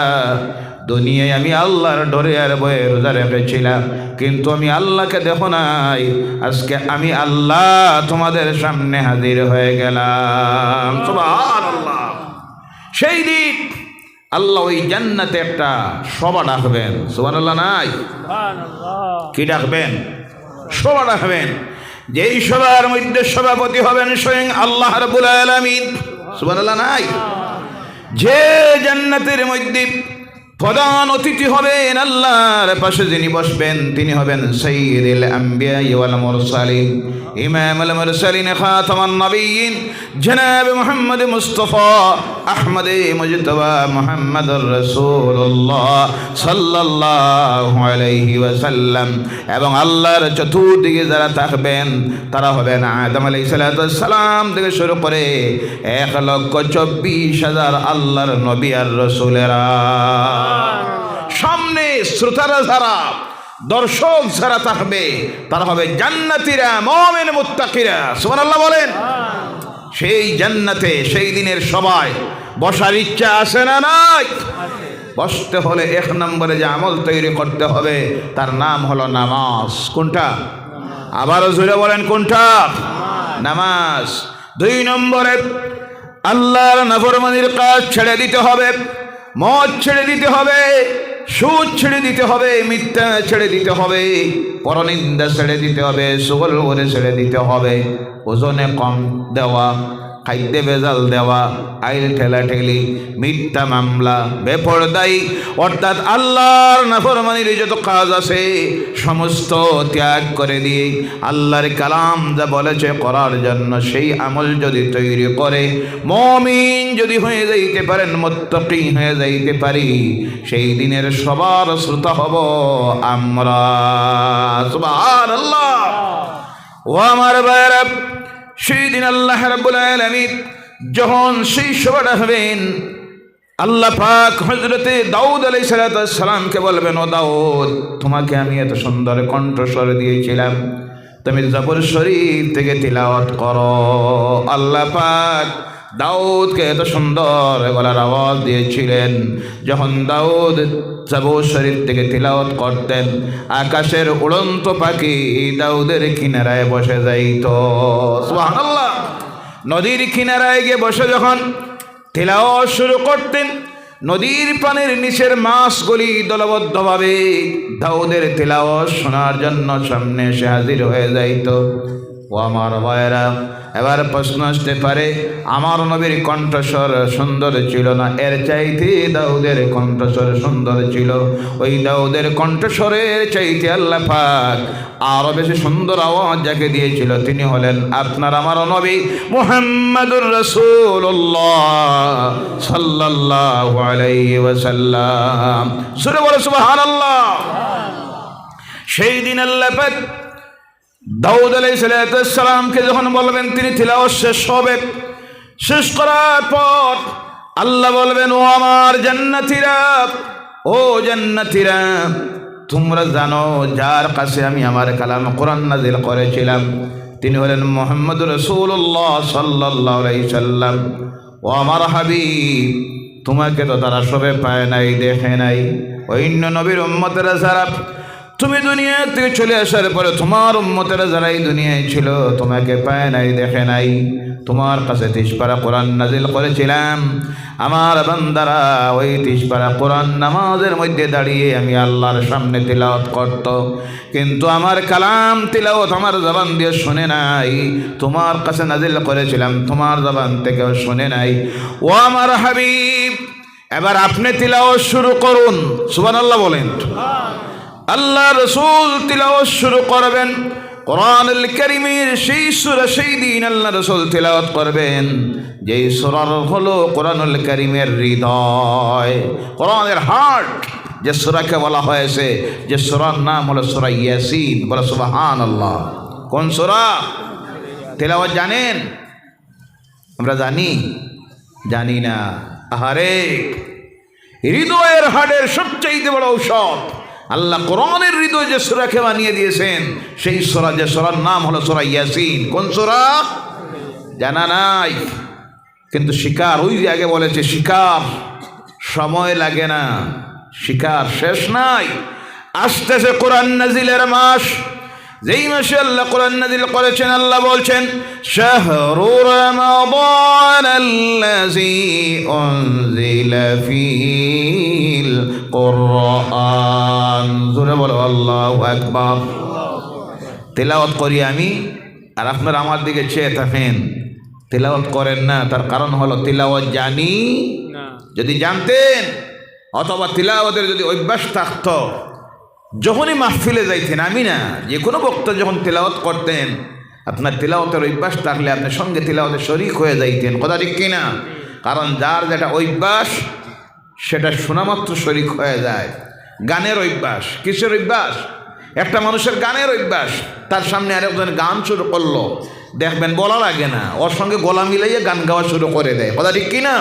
দুনিয়ায় আমি আল্লাহর ডরে আর ভয়ে রোজা রেখেছিলাম, কিন্তু আমি আল্লাহকে দেখো নাই, আজকে আমি আল্লাহ তোমাদের সামনে হাজির হয়ে গেলাম। সুবহানাল্লাহ। সেই দিন আল্লাহ ওই জান্নাতে একটা সভা ডাকবেন। সুবহানাল্লাহ নাই? কি ডাকবেন? সভা ডাকবেন। যেই সভার মধ্যে সভাপতি হবেন স্বয়ং আল্লাহ রাব্বুল আলামিন। সুবহানাল্লাহ নাই? যে জান্নাতের মধ্যে প্রধান অতিথি হবেন, আল্লাহর পাশে যিনি বসবেন তিনি হবেন সাইয়্যিদুল আম্বিয়া ওয়াল মুরসালিন, ইমামুল মুরসালিন, খাতামুন নবিয়্যিন, জনাব মুহাম্মদ মুস্তাফা আহমদ মুজতবা মুহাম্মদুর রাসূলুল্লাহ সাল্লাল্লাহু আলাইহি ওয়াসাল্লাম। এবং আল্লাহর চতুর্দিকে যারা থাকবেন তারা হবেন আদম আলাইহিস সালাম থেকে শুরু করে 1,24,000 আল্লাহর নবী আর রাসূলেরা। সামনে শ্রোতারা যারা, দর্শক যারা থাকবে তারা হবে জান্নাতীরা, মুমিন মুত্তাকিরা। সুবহানাল্লাহ বলেন। সেই জান্নাতে সেই দিনের সবাই বসার ইচ্ছা আছে না নাই? বসতে হলে 1 নম্বরে যে আমল তৈরি করতে হবে তার নাম হলো নামাজ। কোনটা? আবারও জোরে বলেন কোনটা? নামাজ। 2 নম্বরে আল্লাহর নাফরমানির কাজ ছেড়ে দিতে হবে, মদ ছেড়ে দিতে হবে, সুদ ছেড়ে দিতে হবে, মিথ্যা ছেড়ে দিতে হবে, পরনিন্দা ছেড়ে দিতে হবে, সুগল করে ছেড়ে দিতে হবে, ওজনে কম দেওয়া, খাদ্যে ভেজাল দেওয়া, আইল ঠেলাঠেলি, মিথ্যা মামলা, বেপরদাই, অর্থাৎ আল্লাহর নাফরমানির যত কাজ আছে সমস্ত ত্যাগ করে দিয়ে আল্লাহর কালাম যা বলেছে করার জন্য সেই আমল যদি তৈরি করে মুমিন যদি হয়ে যাইতে পারেন, মুত্তাকি হয়ে যাইতে পারি, সেই দিনের সবার শ্রোতা হব আমরা। সুবহানাল্লাহ। ও আমার ভাইরা, সেই দিন আল্লাহ রাব্বুল আলামিন যখন সেই সভাটা হবেন, আল্লাহ পাক হযরতে দাউদ আলাইহিস সালামকে বলবেন, ও দাউদ, তোমাকে আমি এত সুন্দর কণ্ঠস্বর দিয়েছিলাম, তুমি জবর শরীফ থেকে তিলাওয়াত করো। আল্লাহ পাক দাউদকে এত সুন্দর গলার আওয়াজ দিয়েছিলেন, যখন দাউদ জবর শরীফ থেকে তিলাওয়াত করতেন, আকাশের উড়ন্ত পাখি দাউদের কিনারায় বসে যাইত। সুবহানাল্লাহ। নদীর কিনারায় গিয়ে বসে যখন তিলাওয়াত শুরু করতেন, নদীর পানির নিচের মাছগুলি দলবদ্ধভাবে দাউদের তিলাওয়াত শোনার জন্য সামনে এসে হাজির হয়ে যাইত। ও আমার ভাইয়েরা, এবার প্রশ্ন আসতে পারে, আমার নবীর কণ্ঠস্বর সুন্দর ছিল না, এর চাইতে দাউদের কণ্ঠস্বর সুন্দর ছিল? ওই দাউদের কণ্ঠস্বরের চাইতে আল্লাহ পাক আরো বেশি সুন্দর আওয়াজ যাকে দিয়েছিল তিনি হলেন আপনার আমার নবী মুহাম্মদুর রাসূলুল্লাহ সাল্লাল্লাহু আলাইহি ওয়াসাল্লাম। সূরা বলো সুবহানাল্লাহ। সেই দিন আল্লাহ পাক দাউদ আলাইহিস সালামকে যখন বলবেন, তিনি তিলাওয়াত শেষ হবে, শেষ করার পর আল্লাহ বলবেন, ও আমার জান্নাতীরা, ও জান্নাতীরা, তোমরা জানো যার কাছে আমি আমার কালাম কোরআন নাযিল করেছিলাম তিনি হলেন মুহাম্মদ রাসূলুল্লাহ সাল্লাল্লাহু আলাইহি সাল্লাম। ও আমার হাবিব, তোমাকে তো তারা সবে পায় নাই, দেখে নাই। অন্য নবীর উম্মতেরা যারা তুমি দুনিয়া থেকে চলে আসার পরে তোমার উম্মতেরা যারা এই দুনিয়ায় ছিল তোমাকে পায় নাই, দেখে নাই। তোমার কাছে 30 পারা কোরআন নাজিল করেছিলাম। আমার বান্দারা ওই 30 পারা কোরআন নামাজের মধ্যে দাঁড়িয়ে আমি আল্লাহর সামনে তিলাওয়াত করত, কিন্তু আমার কালাম তিলাওয়াত আমার জবান দিয়ে শুনে নাই। তোমার কাছে নাজিল করেছিলাম, তোমার জবান থেকেও শুনে নাই। ও আমার হাবিব, এবার আপনি তিলাওয়াত শুরু করুন। সুবহানাল্লাহ বলেন। আল্লাহ রসুল তিলাওয়াত শুরু করবেন কোরআনুল কারীমের সেই সূরা। সেই দিন আল্লাহ রসুল তিলাওয়াত করবেন যেই সূরার হলো কোরআনুল কারীমের হৃদয়, কোরআনের হার্ট, যে সূরাকে বলা হয়েছে, যে সূরার নাম হলো সূরা ইয়াসিন। বলে সুবহানাল্লাহ। কোন সূরা? তিলাওয়াত জানেন? আমরা জানি না। আহারে, হৃদয়ের হাড়ের সবচেয়ে বড় ঔষধ আল্লাহ কোরআনের হৃদয় যে সূরাকে বানিয়ে দিয়েছেন, সেই সূরা, যে সূরার নাম হলো সূরা ইয়াসিন। কোন সূরা? জানা নাই, কিন্তু শিকার, ওই যে আগে বলেছে শিকার সময় লাগে না, শিকার শেষ নাই। আসতেছে কোরআন নাজিলের মাস, যেই মাসে আল্লাহ কোরআন নাজিল করেছেন। আল্লাহ বলছেন শাহরু রমাদানাল্লাযী উনজিলা ফীহিল কুরআন। জোরে বলো আল্লাহু আকবার। তেলাওয়াত করি আমি, আর আপনারা আমার দিকে চেয়ে থাকেন, তেলাওয়াত করেন না। তার কারণ হলো তেলাওয়াত জানি না। যদি জানতেন, অথবা তিলাওয়াতের যদি অভ্যাস থাকতো, যখনই মাহফিলে যাইতেন, আমি না, যে কোনো বক্তা যখন তিলাওয়াত করতেন, আপনার তিলাওয়াতের অভ্যাস থাকলে আপনি সঙ্গে তিলাওয়াতে শরীক হয়ে যাইতেন। কথা ঠিক কিনা? কারণ যার যেটা অভ্যাস সেটা শোনামাত্র শরীক হয়ে যায়। গানের অভ্যাস, কিসের অভ্যাস? একটা মানুষের গানের অভ্যাস, তার সামনে আরেকজন গান শুরু করলো, দেখবেন বলা লাগে না, ওর সঙ্গে গলা মিলাইয়ে গান গাওয়া শুরু করে দেয়। কথা ঠিক কিনা?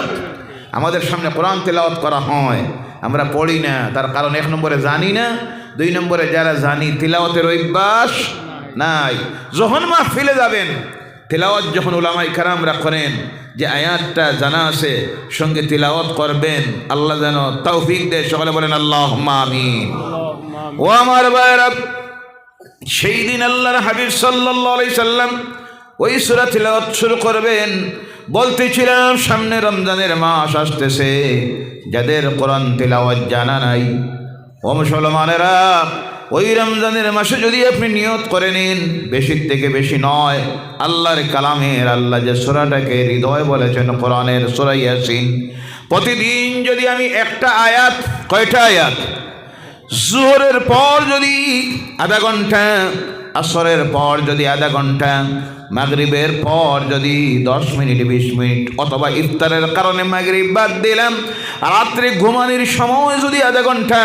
আমাদের সামনে কোরআন তেলাওয়াত করা হয়, আমরা পড়ি না। তার কারণ 1 নম্বরে জানি না, 2 নম্বরে যারা জানি তিলাওয়াতের অভ্যাস নাই। যখন মাহফিলে যাবেন, তিলাওয়াত যখন উলামায়ে কেরামরা করেন, যে আয়াতটা জানা আছে সঙ্গে তিলাওয়াত করবেন, আল্লাহ যেন তৌফিক দেয়। সকলে বলেন আল্লাহুম্মা আমিন। ও আমার ভাইরা, সেই দিন আল্লাহর হাবিব সাল্লাল্লাহু আলাইহি সাল্লাম ওই সূরা তিলাওয়াত শুরু করবেন। বলতেছিলাম সামনে রমজানের মাস আসতেছে, যাদের কোরআন তিলাওয়াত জানা নাই, ও মুসলমানেরা, ওই রমজানের মাসে যদি আপনি নিয়ত করে নিন, বেশি থেকে বেশি নয়, আল্লাহর কালামের, আল্লাহ যে সূরাটাকে হৃদয় বলেছেন কোরআনের সূরা ইয়াসিন, প্রতিদিন যদি আমি একটা আয়াত, কয়টা আয়াত? জোহরের পর যদি আধা ঘন্টা, আসরের পর যদি আধা ঘন্টা, মাগরিবের পর যদি 10 মিনিট 20 মিনিট, অথবা ইফতারের কারণে মাগরিব বাদ দিলাম, রাত্রে ঘুমানোর সময় যদি আধা ঘন্টা,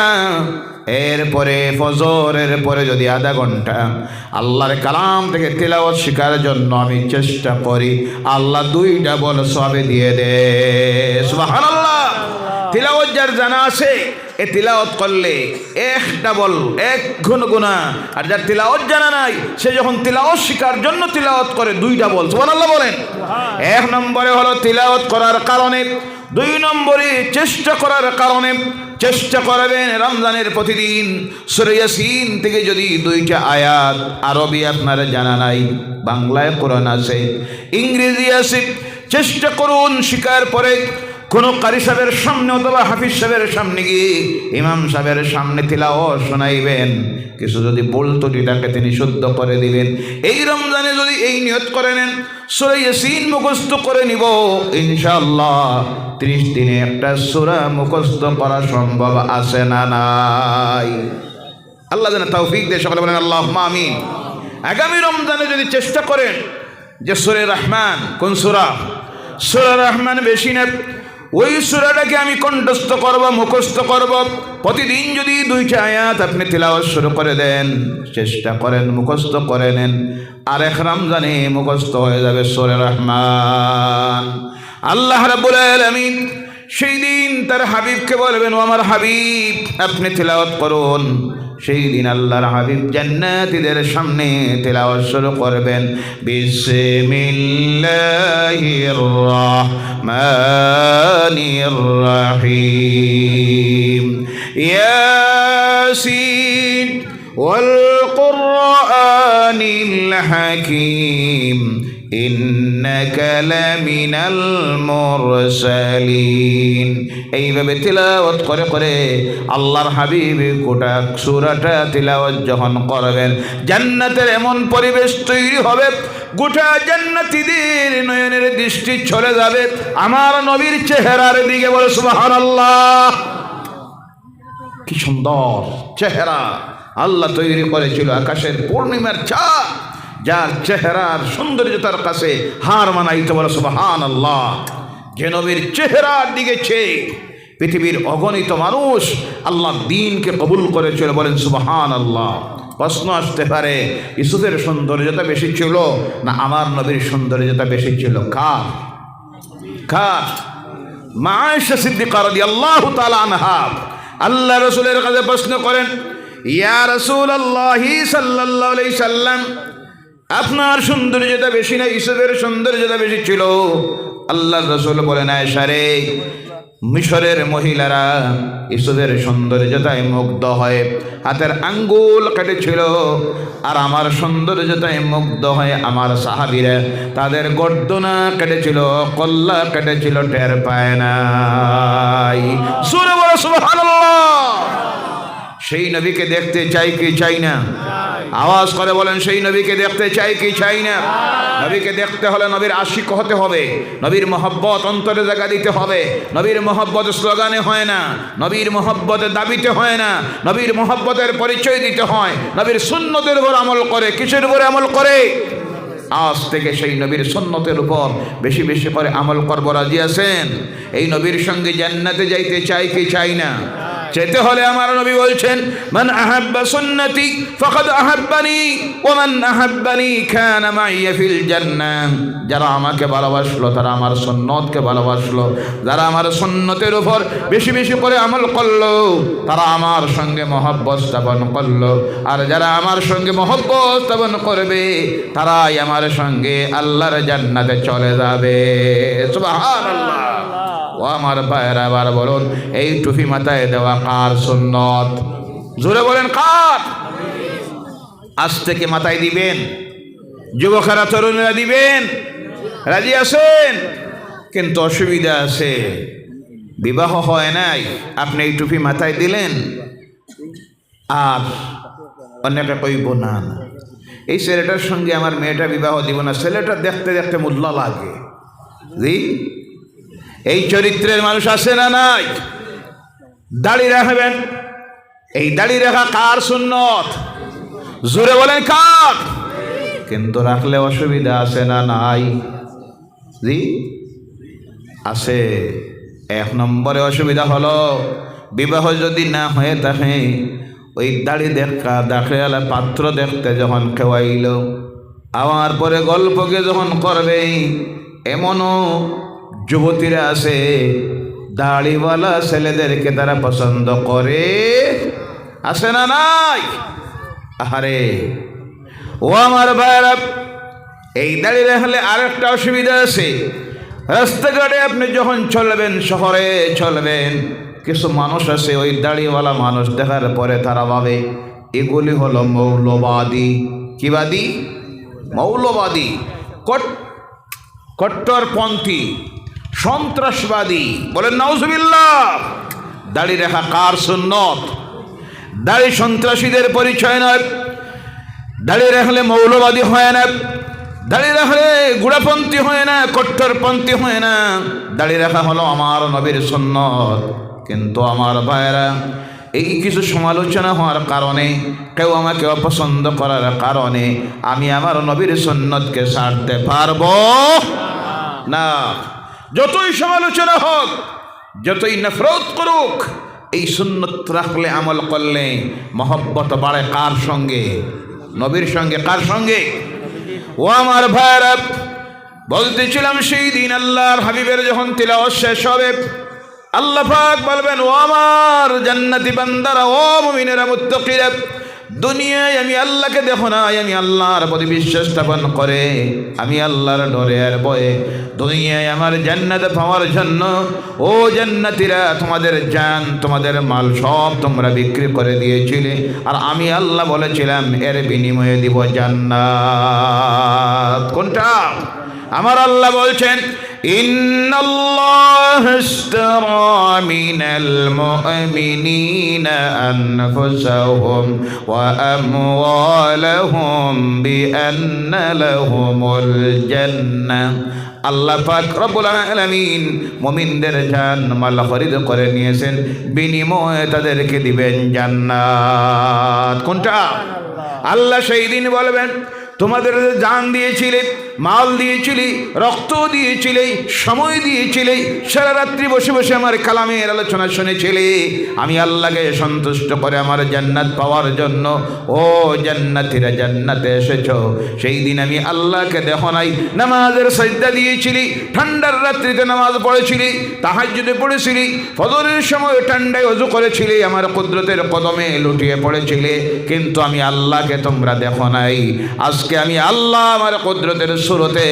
এরপরে ফজরের পরে যদি আধা ঘন্টা আল্লাহর কালাম থেকে তিলাওয়াত শেখার জন্য আমি চেষ্টা করি, আল্লাহ 2টা বল সবে দিয়ে দে। সুবহানাল্লাহ। তিলাওয়াত যার জানা আছে, এ তিলাওয়াত করলে 1টা বল 1 গুণা, আর যার তিলাওয়াত জানা নাই, সে যখন তিলাওয়াত শেখার জন্য তিলাওয়াত করে 2টা বল। সুবহানাল্লাহ বলেন। 1 নম্বরে হলো তিলাওয়াত করার কারণে, 2 নম্বরে চেষ্টা করার কারণে। চেষ্টা করবেন রমজানের প্রতিদিন সূরা ইয়াসিন থেকে যদি 2টা আয়াত, আরবি আপনার জানা নাই, বাংলায় কোরআন আছে, ইংরেজি আছে, চেষ্টা করুন শিকার পরে কোনো কারি সাহেবের সামনে অথবা হাফিজ সাহেবের সামনে গিয়ে ইমাম সাহেবের সামনে তিলাওয়াত শোনাইবেন। কিছু যদি বলতো এটাকে তিনি শুদ্ধ করে দিবেন। এই রমজানে যদি এই নিয়ত করে নেন, সূরা ইয়াসিন মুখস্থ করে নিব, ইনশাআল্লাহ 30 দিনে একটা সূরা মুখস্থ করা সম্ভব আছে না নাই? আল্লাহ যেন তৌফিক দেয়। সকলে বলেন আল্লাহুম্মা আমিন। আগামী রমজানে যদি চেষ্টা করেন যে সূরা রহমান, কোন সূরা? সূরা রহমান বেশি না, ওই সূরাটাকে আমি কণ্ঠস্থ করব, মুখস্থ করব। প্রতিদিন যদি 2টা আয়াত আপনি তিলাওয়াত শুরু করে দেন, চেষ্টা করেন মুখস্থ করে নেন, আর 1 রমজানে মুখস্থ হয়ে যাবে সূরা রহমান। আল্লাহ রাব্বুল আলামিন সেই দিন তার হাবিবকে বলবেন, ও আমার হাবিব, আপনি তিলাওয়াত করুন। সেই দিন আল্লাহর হাবিব জান্নাতীদের সামনে তিলাওয়াত শুরু করবেন, বিসমিল্লাহির রাহমানির রাহিম, ইয়াসিন ওয়াল কুরআনিল হাকীম, ইন্নাকা লামিনাল মুরসালিন। এইভাবে তিলাওয়াত করে করে আল্লাহর হাবিব গোটা সূরাটা তিলাওয়াত যখন করবেন, জান্নাতের এমন পরিবেশ তৈরি হবে, গোটা জান্নাতীদের নয়নের দৃষ্টি চলে যাবে আমার নবীর চেহারার দিকে। বলে সুবহানাল্লাহ। কি সুন্দর চেহারা আল্লাহ তৈরি করেছিল, আকাশের পূর্ণিমার চাঁদ, যার চেহারার সৌন্দর্যতার কাছে হার মানাইতে। বলে সুবহানাল্লাহ। যে নবীর চেহারার দিকে চেয়ে পৃথিবীর অগণিত মানুষ আল্লাহ দ্বীনকে কবুল করেছিল। বলেন সুবহানাল্লাহ। প্রশ্ন আসতে পারে, ইউসুফের সৌন্দর্যতা বেশি ছিল না আমার নবীর সৌন্দর্যতা বেশি ছিল? কার? মা আয়েশা সিদ্দিকা রাদিয়াল্লাহু তাআলা আনহা আল্লাহ রাসূলের কাছে প্রশ্ন করেন, ইয়া রাসূলুল্লাহ সাল্লাল্লাহু আলাইহি সাল্লাম, আপনার সৌন্দর্যতা বেশি না ইউসুফের সৌন্দর্যতা বেশি ছিল? আল্লাহর রাসূল বলেন, আয়েশা রে, মিশরের মহিলারা ইউসুফের সৌন্দর্যতায় মুগ্ধ হয়ে হাতের আঙ্গুল কেটেছিল, আর আমার সৌন্দর্যতায় মুগ্ধ হয়ে আমার সাহাবীরা তাদের গর্দনা কেটেছিল, কল্লা কেটেছিল, টের পায় নাই। সুরে বলো সুবহানাল্লাহ। সেই নবীকে দেখতে চাই কি চাই না? আওয়াজ করে বলেন, সেই নবীকে দেখতে চাই কি চাই না? নবীকে দেখতে হলে নবীর আশিক হতে হবে, নবীর মহব্বত অন্তরে জায়গা দিতে হবে। নবীর মহব্বত স্লোগানে হয় না, নবীর মহব্বতের দাবিতে হয় না, নবীর মহব্বতের পরিচয় দিতে হয়। নবীর সুন্নতের উপর আমল করে। কিসের উপরে আমল করে? আজ থেকে সেই নবীর সুন্নতের উপর বেশি বেশি করে আমল করব। রাজি আছেন? এই নবীর সঙ্গে জান্নাতে যাইতে চাই কি চাই না? যেতে হলে আমার নবী বলছেন, মান আহাব্বা সুন্নতি ফাকাদ আহাব্বানি ওয়া মান আহাব্বানি কানা মাইয়া ফিল জান্নাহ। যারা আমাকে ভালোবাসলো তারা আমার সুন্নতকে ভালোবাসলো, যারা আমার সুন্নতের উপর বেশি বেশি করে আমল করলো তারা আমার সঙ্গে মহব্বত স্থাপন করলো, আর যারা আমার সঙ্গে মহব্বত স্থাপন করবে তারাই আমার সঙ্গে আল্লাহর জান্নাতে চলে যাবে। সুবহানাল্লাহ। ও আমার ভাইয়েরা, আবার বলুন, এই টুপি মাথায় দেওয়া কার সুন্নত? জোরে বলেন, কার? আজ থেকে মাথায় দিবেন, যুবকেরা তরুণীরা দিবেন। রাজি আছেন? কিন্তু অসুবিধা আছে, বিবাহ হয় নাই, আপনি এই টুপি মাথায় দিলেন, আর অনেকে কইব না এই ছেলেটার সঙ্গে আমার মেয়েটা বিবাহ দিব না, ছেলেটা দেখতে দেখতে মূল্য লাগে। জি, এই চরিত্রের মানুষ আছে না নাই? দাড়ি রাখবেন, এই দাড়ি রাখা কার সুন্নত? জোরে বলেন, কার? কিন্তু রাখলে অসুবিধা আছে না নাই? জি আছে। এক নম্বরে অসুবিধা হলো, বিবাহ যদি না হয়ে থাকে, ওই দাড়ি দেখে পাত্র দেখতে যখন খেওয়াইল, আমার পরে গল্পকে যখন করবে, এমনও যুবতীরা আছে দাড়িওয়ালা ছেলেদেরকে তারা পছন্দ করে। আছে না নাই? আরে ও আমার ভাইরা, এই দাড়ি রাখলে আরেকটা অসুবিধা আছে। রাস্তাঘাটে আপনি যখন চলবেন, শহরে চলবেন, কিছু মানুষ আছে ওই দাড়িওয়ালা মানুষ দেখার পরে তারা ভাবে এগুলি হলো মৌলবাদী। কি বাদী? মৌলবাদী, কট্টরপন্থী, সন্ত্রাসবাদী। বলেন নাউজুবিল্লাহ। দাড়ি রাখা কার সুন্নত? দাড়ি সন্ত্রাসীদের পরিচয় নয়, দাড়ি রাখলে মৌলবাদী হয় না, দাড়ি রাখলে গুড়াপন্থী হয় না, কট্টরপন্থী হয় না। দাড়ি রাখা হলো আমার নবীর সুন্নত। কিন্তু আমার ভাইয়েরা, এই কিছু সমালোচনা হওয়ার কারণে, কেউ আমাকে অপছন্দ করার কারণে আমি আমার নবীর সুন্নতকে ছাড়তে পারবো না। যতই সমালোচনা হোক, যতই নফরত করুক, এই সুন্নত রাখলে, আমল করলে মহব্বত বাড়ে কার সঙ্গে? নবীর সঙ্গে। কার সঙ্গে? ও আমার ভাইরা, বলতেছিলাম সেই দিন আল্লাহর হাবিবের যখন তিলাওয়াত শেষ হবে, আল্লাহ পাক বলবেন, ও আমার জান্নাতি বান্দারা, ও মুমিনেরা, মুত্তাকিরা, দুনিয়ায় আমি আল্লাহকে দেখো না, আমি আল্লাহর প্রতি বিশ্বাস স্থাপন করে আমি আল্লাহর ডরে আর ভয়ে দুনিয়ায় আমার জান্নাতে পাওয়ার জন্য ও জান্নাতীরা তোমাদের জান তোমাদের মাল সব তোমরা বিক্রি করে দিয়েছিলে, আর আমি আল্লাহ বলেছিলাম এর বিনিময়ে দিব জান্নাত। কোনটা? আমার আল্লাহ বলছেন, ইন্নাল্লাহা ইশতারা মিনাল মুমিনিনা আনফুসাহুম ওয়া আমওয়ালাহুম বিআন্না লাহুমুল জান্নাহ। আল্লাহ পাক রব্বুল আলামিন মুমিনদের জান মাল খরিদ করে নিয়েছেন, বিনিময়ে তাদেরকে দিবেন জান্নাত। কোনটা? আল্লাহ সেই দিন বলবেন, তোমাদের জান দিয়েছিলে, মাল দিয়েছিলে, রক্ত দিয়েছিলে, সময় দিয়েছিলে, সারা রাত্রি বসে বসে আমার কালামের আলোচনা শুনেছিলে, আমি আল্লাহকে সন্তুষ্ট করে আমার জান্নাত পাওয়ার জন্য ও জান্নাতীরা জান্নাতে এসেছো। সেই দিন আমি আল্লাহকে দেখো নাই, নামাজের সাজদা দিয়েছিলি, ঠান্ডার রাত্রিতে নামাজ পড়েছিলি, তাহাজ্জুদে পড়েছিলি, ফজরের সময় ঠান্ডায় ওযু করেছিলি, আমার কুদরতের কদমে লুটিয়ে পড়েছিলে, কিন্তু আমি আল্লাহকে তোমরা দেখো নাই। আজকে আমি আল্লাহ আমার কুদরতের সুরতে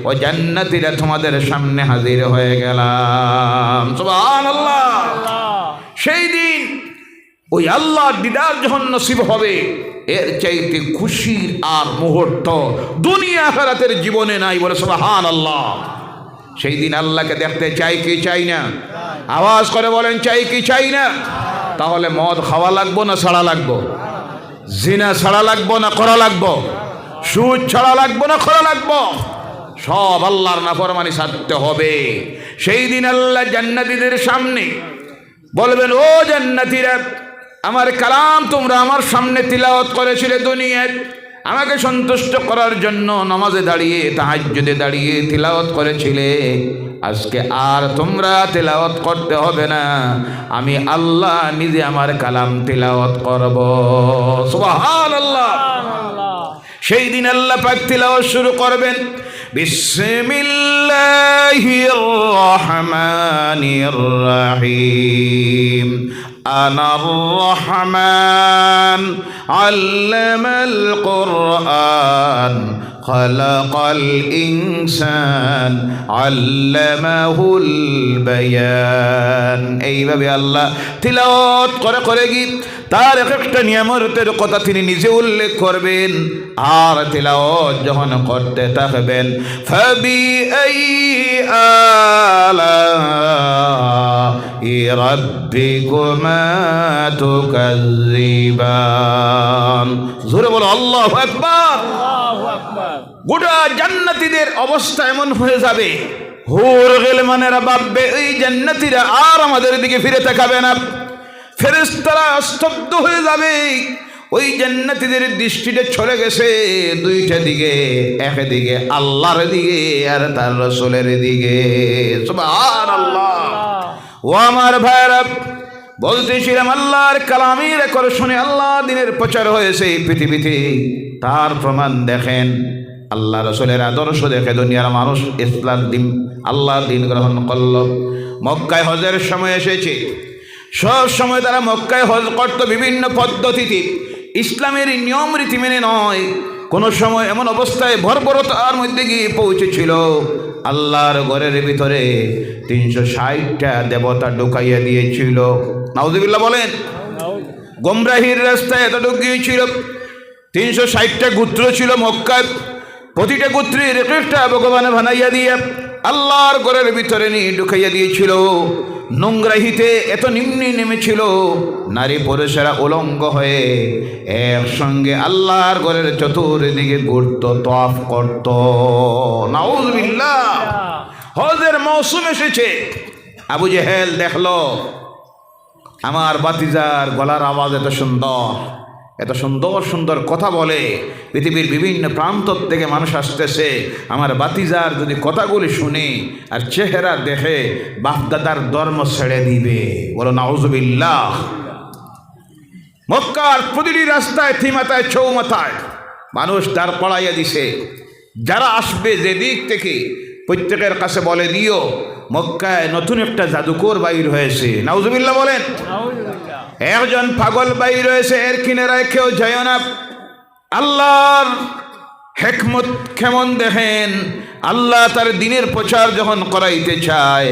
ও জান্নাতীরা তোমাদের সামনে হাজির হয়ে গেলাম। সুবহানাল্লাহ। সেই দিন ওই আল্লাহর দিদার যখন নসিব হবে, এর চাইতে খুশির আর মুহূর্ত দুনিয়া আখিরাতের জীবনে নাই। বলে সুবহানাল্লাহ। সেই দিন আল্লাহকে দেখতে চাই কি চাই না? আওয়াজ করে বলেন, চাই কি চাই না? তাহলে মদ খাওয়া লাগবো না ছাড়া লাগবো? জিনা ছাড়া লাগবো না করা লাগবো? সুদ ছাড়া লাগবো না করা লাগবো? সব আল্লাহর নাফরমানি ছাড়তে হবে। সেই দিন আল্লাহ জান্নাতীদের সামনে বলবেন, ও জান্নাতীরা, আমার কালাম তোমরা আমার সামনে তিলাওয়াত করেছিলে দুনিয়ায়, আমাকে সন্তুষ্ট করার জন্য নামাজে দাঁড়িয়ে তাহাজ্জুদে দাঁড়িয়ে তিলাওয়াত করেছিলে, আজকে আর তোমরা তিলাওয়াত করতে হবে না, আমি আল্লাহ নিজে আমার কালাম তিলাওয়াত করব। সুবহানাল্লাহ। সেই দিন আল্লাহ পাক তিলাওয়াত শুরু করবেন, বিসমিল্লাহির রহমানির রহিম, আনার রহমান আল্লামাল কুরআন খালাকাল ইনসান আল্লামাহুল বায়ান। এইভাবে আল্লাহ তিলাওয়াত করে করে গীত তার এক একটা নিয়ামতের কথা তিনি নিজে উল্লেখ করবেন, আর তিলাওয়াত যখন করতে থাকবেন, ফাবিআইয়ি আলাই রাব্বিকুমা তুকাজ্জিবান। জোরে বলো আল্লাহু আকবার। আল্লাহু আকবার। গোটা জান্নাতীদের অবস্থা এমন হয়ে যাবে, হুর গিলমানেরা ভাববে এই জান্নাতীরা আর আমাদের দিকে ফিরে তাকাবে না, ফেরেশতারা স্তব্ধ হয়ে যাবে। ওই জান্নাতীদের দৃষ্টিতে চলে গেছে দুইটা দিকে, একদিকে আল্লাহর দিকে আর তার রাসূলের দিকে। সুবহানাল্লাহ। ও আমার ভাইরা, বলতেছিলাম আল্লাহর কালামের রেকর্ড শুনে আল্লাহ দিনের প্রচার হয়েছে এই পৃথিবীতে, তার প্রমাণ দেখেন। আল্লাহ রাসূলের আদর্শ দেখে দুনিয়ার মানুষ ইসলাম দিন আল্লাহর দিন গ্রহণ করল। মক্কায় হজের সময় এসেছে, সব সময় তারা মক্কায় হজ করত বিভিন্ন পদ্ধতিতে, ইসলামের নিয়ম রীতি মেনে নয়। কোনো সময় এমন অবস্থায় বর্বরতার মধ্যে গিয়ে পৌঁছেছিল, আল্লাহর ঘরের ভিতরে 360টা দেবতা ঢুকাইয়া দিয়েছিল। নাউযুবিল্লাহ বলেন। গোমরাহির রাস্তায় এত ঢুকিয়েছিল, 360টা গোত্র ছিল মক্কায়, প্রতিটা গোত্রের এক একটা ভগবান বানাইয়া দিয়ে আল্লাহর ঘরের ভিতরে নিয়ে ঢুকাইয়া দিয়েছিল। নোংরাহিতে এত নিম্নে নেমেছিল, নারী পুরুষেরা উলঙ্গ হয়ে একসঙ্গে আল্লাহর ঘরের চতুর্দিকে ঘুরত, তওয়াফ করত। নাউযুবিল্লাহ। হজের মৌসুম এসেছে, আবু জেহেল দেখলো আমার ভাতিজার গলার আওয়াজ এত সুন্দর, এত সুন্দর সুন্দর কথা বলে, পৃথিবীর বিভিন্ন প্রান্ত থেকে মানুষ আসতেছে, আমার ভাতিজার যদি কথাগুলি শুনে আর চেহারা দেখে বাপদাদার ধর্ম ছেড়ে দিবে। বলো নাউযুবিল্লাহ। মক্কার প্রতিটি রাস্তায় থিমাতায় চৌমাথায় মানুষ দাঁড় পড়াইয়া দিছে, যারা আসবে যেদিক থেকে প্রত্যেকের কাছে বলে দিও মক্কায় নতুন একটা জাদুকর বাইর হয়েছে। নাউজুবিল্লাহ বলেন। নাউজুবিল্লাহ। একজন পাগল বাইর হয়েছে, এর কিনারায় কেউ যায় না। আল্লাহর হেকমত কেমন দেখেন, আল্লাহ তার দিনের প্রচার যখন করাইতে চায়,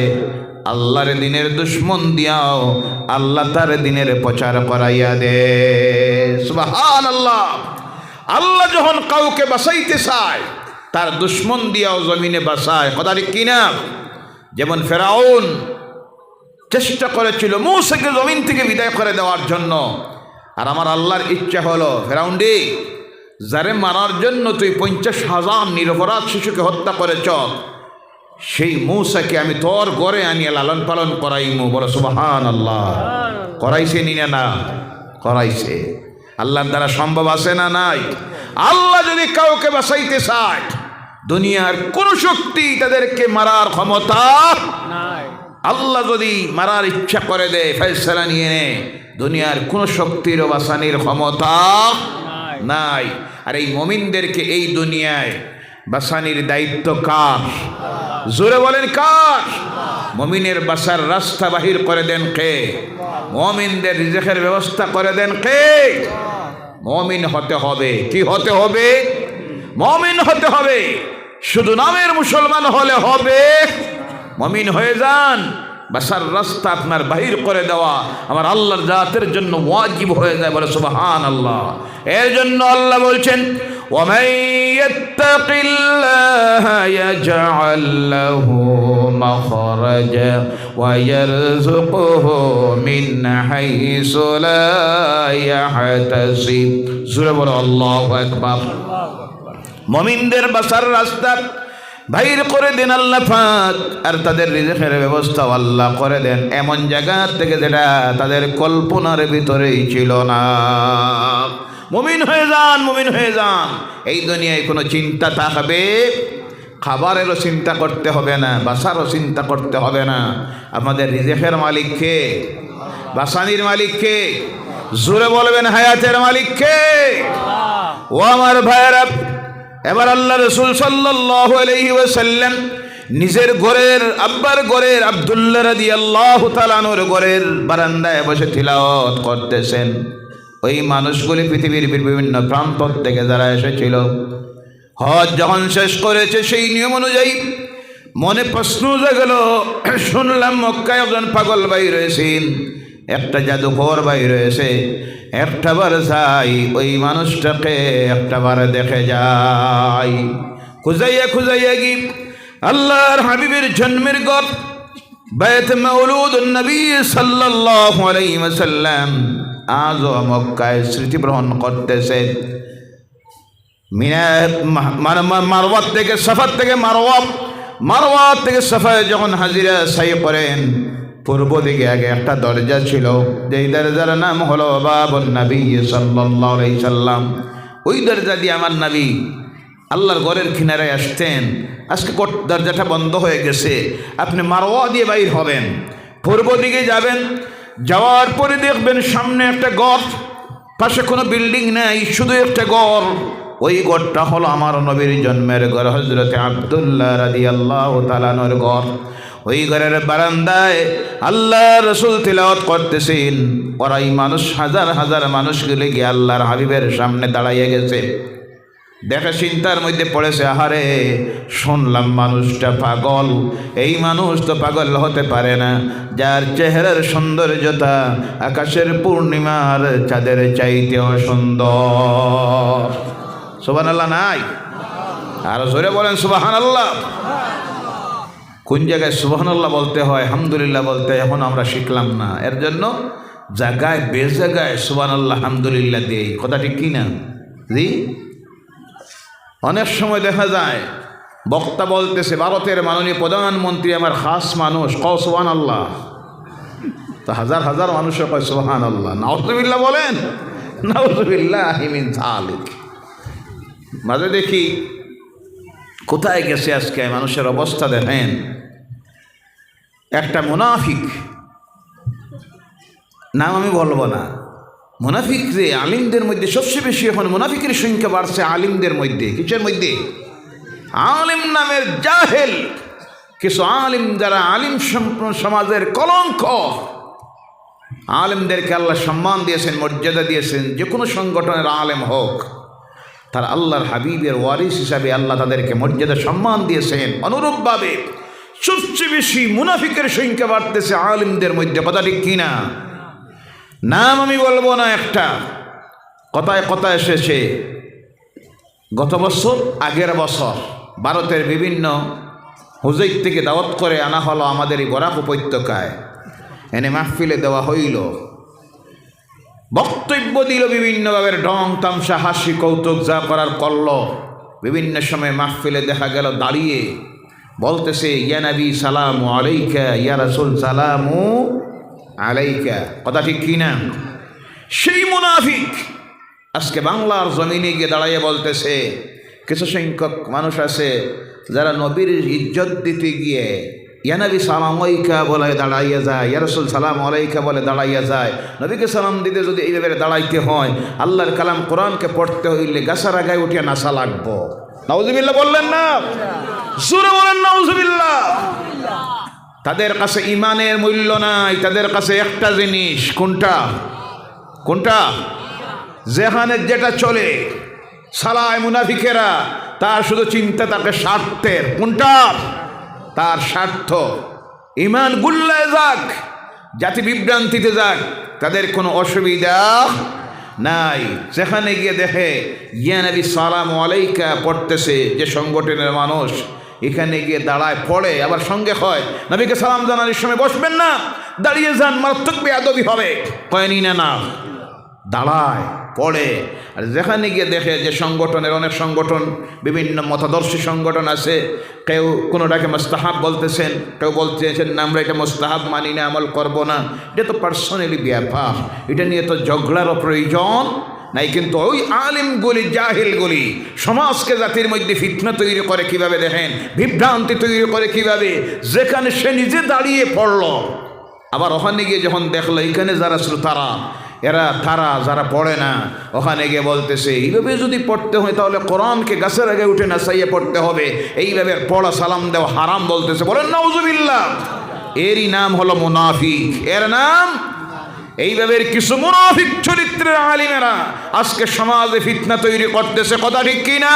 আল্লাহর দিনের দুশ্মন দিয়াও আল্লাহ তার দিনের প্রচার করাইয়া দে। সুবহানাল্লাহ। আল্লাহ যখন কাউকে বাঁচাইতে চায় তার দুশ্মন দিয়াও জমিনে বাঁচায়। কথা ঠিক কিনা? যেমন ফেরাউন চেষ্টা করেছিল মূসাকে জমিন থেকে বিদায় করে দেওয়ার জন্য, আর আমার আল্লাহর ইচ্ছা হলো ফেরাউন রে, যারে মারার জন্য তুই 50,000 নিরপরাধ শিশুকে হত্যা করেছ, সেই মূসাকে আমি তোর ঘরে আনিয়ে লালন পালন করাইমু। বলো সুবহানাল্লাহ। করাইছে নি না? করাইছে। আল্লাহর দ্বারা সম্ভব আছে না নাই? আল্লাহ যদি কাউকে বাঁচাইতে চায়, দুনিয়ার কোন শক্তি তাদেরকে মারার ক্ষমতা নাই। আল্লাহ যদি মারার ইচ্ছা করে দেয়, ফয়সালা নিয়ে নে, দুনিয়ার কোন শক্তির বাঁচানির ক্ষমতা নাই। আর এই মুমিনদেরকে এই দুনিয়ায় বাঁচানির দায়িত্ব কার? জোরে বলেন কার? মুমিনের বাঁচার রাস্তা বাহির করে দেন কে? মুমিনদের রিজেকের ব্যবস্থা করে দেন কে? মুমিন হতে হবে। কি হতে হবে? মুমিন হতে হবে। শুধু নামের মুসলমান হলে হবে? মুমিন হয়ে যান। বাঁচার রাস্তা আপনার বাহির করে দেওয়া আমার আল্লাহর জাতের জন্য ওয়াজিব হয়ে যায়। বলে সুবহানাল্লাহ। এর জন্য আল্লাহ বলছেন, وَمَن يَتَّقِ اللَّهَ يَجْعَل لَّهُ مَخْرَجًا وَيَرْزُقْهُ مِنْ حَيْثُ لَا يَحْتَسِبُ। জোরে বলো আল্লাহু আকবার। মুমিনদের বাঁচার রাস্তা বাহির করে দেন আল্লাহ পাক, আর তাদের রিজেকের ব্যবস্থা আল্লাহ করে দেন এমন জায়গা থেকে যেটা তাদের কল্পনার ভিতরেই ছিল না। মুমিন হয়ে যান, মুমিন হয়ে যান। এই দুনিয়ায় কোনো চিন্তা থাকবে, খাবারেরও চিন্তা করতে হবে না, বাসারও চিন্তা করতে হবে না। আমাদের রিজেকের মালিক কে? বাসানির মালিক কে? জোরে বলবেন হায়াতের মালিক কে? ও আমার ভাইয়েরা, এবার আল্লাহ রাসূল সাল্লাল্লাহু আলাইহি ওয়াসাল্লাম নিজের ঘরের আব্বার ঘরের আব্দুল্লাহ রাদিয়াল্লাহু তাআলা আনহুর ঘরের বারান্দায় বসে তিলাওয়াত করতেছেন। ওই মানুষগুলি পৃথিবীর বিভিন্ন প্রান্ত থেকে যারা এসেছিল, হজ যখন শেষ করেছে, সেই নিয়ম অনুযায়ী মনে প্রশ্ন জাগলো, শুনলাম মক্কায় একজন পাগল ভাই রয়েছেন, একটা জাদুকর ভাই রয়েছে, একটাবার যাই ওই মানুষটাকে একটাবার দেখে যাই। খুঁজাইয়া খুঁজাইয়া গি আল্লাহর হাবিবের জন্মের ঘর বাইত মাউলুদুন নবী সাল্লাল্লাহু আলাইহি ওয়াসাল্লাম আজও মক্কায় স্মৃতিগ্রহণ করতেছে। মারওয়া থেকে সাফা থেকে মারওয়া থেকে সাফায় যখন হাজিরা সাই করেন, পূর্ব দিকে আগে একটা দরজা ছিল, যেই দরজার নাম হলো বাবুন নবী সাল্লাল্লাহু আলাইহি সাল্লাম। ওই দরজা দিয়ে আমার নবী আল্লাহর ঘরের কিনারায় আসতেন। আজকে দরজাটা বন্ধ হয়ে গেছে, আপনি মারওয়া দিয়ে বাইর হবেন, পূর্ব দিকে যাবেন, যাওয়ার পরে দেখবেন সামনে একটা ঘর, পাশে কোনো বিল্ডিং নাই, শুধু একটা ঘর। ওই ঘরটা হলো আমার নবীর জন্মের ঘর, হযরতে আব্দুল্লাহ রাদিয়াল্লাহু তাআলা আনহুর ঘর। ওই ঘরের বারান্দায় আল্লাহ রাসূল তিলাওয়াত করতেছেন। ওরাই মানুষ, হাজার হাজার মানুষগুলি গিয়ে আল্লাহর হাবিবের সামনে দাঁড়াইয়া গেছে। দেখে চিন্তার মধ্যে পড়েছে, আহারে শুনলাম মানুষটা পাগল, এই মানুষ তো পাগল হতে পারে না, যার চেহারার সৌন্দর্যতা আকাশের পূর্ণিমার চাঁদের চাইতেও সুন্দর। সুবহানাল্লাহ নাই? আর জোরে বলেন সুবহানাল্লাহ। কোন জায়গায় সুবহানাল্লাহ বলতে হয়, আলহামদুলিল্লাহ বলতে হয়, এখন আমরা শিখলাম না। এর জন্য জায়গায় বেশ জায়গায় সুবহানাল্লাহ আলহামদুলিল্লাহ দিই। কথা ঠিক কি না? জি। অনেক সময় দেখা যায় বক্তা বলতেছে, ভারতের মাননীয় প্রধানমন্ত্রী আমার খাস মানুষ, কও সুবহানাল্লাহ, তো হাজার হাজার মানুষও কয় সুবহানাল্লাহ। নাউযুবিল্লাহ বলেন, নাউযুবিল্লাহি মিন যালিক। মাঝে দেখি কোথায় গেছে আজকে মানুষের অবস্থা দেখেন। একটা মুনাফিক, নাম আমি বলবো না, মুনাফিক যে আলিমদের মধ্যে সবচেয়ে বেশি এখন মুনাফিকের সংখ্যা বাড়ছে আলিমদের মধ্যে। কিসের মধ্যে? আলিম নামের জাহেল কিছু আলিম যারা আলিম সমাজের কলঙ্ক, আলেমদেরকে আল্লাহ সম্মান দিয়েছেন, মর্যাদা দিয়েছেন। যে কোনো সংগঠনের আলেম হোক, তার আল্লাহর হাবিবের ওয়ারিস হিসাবে আল্লাহ তাদেরকে মর্যাদা সম্মান দিয়েছেন। অনুরূপভাবে সবচেয়ে বেশি মুনাফিকের সংখ্যা বাড়তেছে আলেমদের মধ্যে। কথা ঠিক কিনা? নাম আমি বলবো না, একটা কথায় কথা এসেছে। গত বছর, আগের বছর ভারতের বিভিন্ন হুজুর থেকে দাওয়াত করে আনা হলো আমাদের এই বরাক উপত্যকায়, এনে মাহফিলে দেওয়া হইল, বক্তব্য দিল বিভিন্নভাবে, ঢং তামসা, হাসি কৌতুক যা করার করল। বিভিন্ন সময় মাহফিলে দেখা গেল দাঁড়িয়ে বলতেছে, ইয়া নবী সালামু আলাইকা, ইয়া রাসূল সালামু আলাইকা। কথা ঠিক কিনা? সেই মুনাফিক আজকে বাংলার জমিনে গিয়ে দাঁড়াইয়ে বলতেছে, কিছু সংখ্যক মানুষ আছে যারা নবীর ইজ্জত দিতে গিয়ে ইয়া নবী সালাম আলাইকা বলে দাঁড়াইয়া যায়, ইয়া রাসূল সালাম আলাইকা বলে দাঁড়াইয়া যায়। নবীকে সালাম দিতে যদি এইভাবে দাঁড়াইতে হয়, আল্লাহর কালাম কোরআনকে পড়তে হইলে গাছার আগায় উঠিয়া নাসা লাগবো। নাউজুবিল্লাহ বললেন না? জোরে বলেন নাউজুবিল্লাহ। তাদের কাছে ইমানের মূল্য নাই, তাদের কাছে একটা জিনিস। কোনটা? কোনটা? যেখানে যেটা চলে সালায় মুনাফিকেরা, তার শুধু চিন্তা তাকে স্বার্থের। কোনটা? তার স্বার্থ। ইমান গুল্লায় যাক, জাতি বিভ্রান্তিতে যাক, তাদের কোনো অসুবিধা নাই। যেখানে গিয়ে দেখে ইয়া নবী সালামু আলাইকা পড়তেছে যে সংগঠনের মানুষ, এখানে গিয়ে দাঁড়ায় পড়ে, আবার সঙ্গে হয় নবীকে সালাম জানানোর সময় বসবেন না, দাঁড়িয়ে যান, মারাত্মক বেয়াদবি হবে। কয়নি না? না, দাঁড়ায় পড়ে। আর যেখানে গিয়ে দেখে যে সংগঠনের, অনেক সংগঠন, বিভিন্ন মতাদর্শী সংগঠন আছে, কেউ কোনোটাকে মুস্তাহাব বলতেছেন, কেউ বলতেছেন না আমরা এটা মুস্তাহাব মানি না, আমল করব না। এটা তো পার্সোনালি ব্যাপার, এটা নিয়ে তো ঝগড়ারও প্রয়োজন নাই। কিন্তু ওই আলিমগুলি, জাহিলগুলি সমাজকে, জাতির মধ্যে ফিতনা তৈরি করে কিভাবে দেখেন, বিভ্রান্তি তৈরি করে কিভাবে। যেখানে সে নিজে দাঁড়িয়ে পড়ল, আবার ওখানে গিয়ে যখন দেখলো এখানে যারা শ্রোতারা, তারা যারা পড়ে না, ওখানে গিয়ে বলতেছে এইভাবে যদি পড়তে হয় তাহলে কোরআনকে গাছের আগে উঠে না চাইয়ে পড়তে হবে, এইভাবে পড়া সালাম দেওয়া হারাম বলতেছে। বলেন নাউজুবিল্লাহ। এরই নাম হলো মুনাফিক। এর নাম এইভাবে কিছু মুনাফিক চরিত্রের আলিমেরা আজকে সমাজে ফিতনা তৈরি করতেছে। কথা ঠিক কিনা?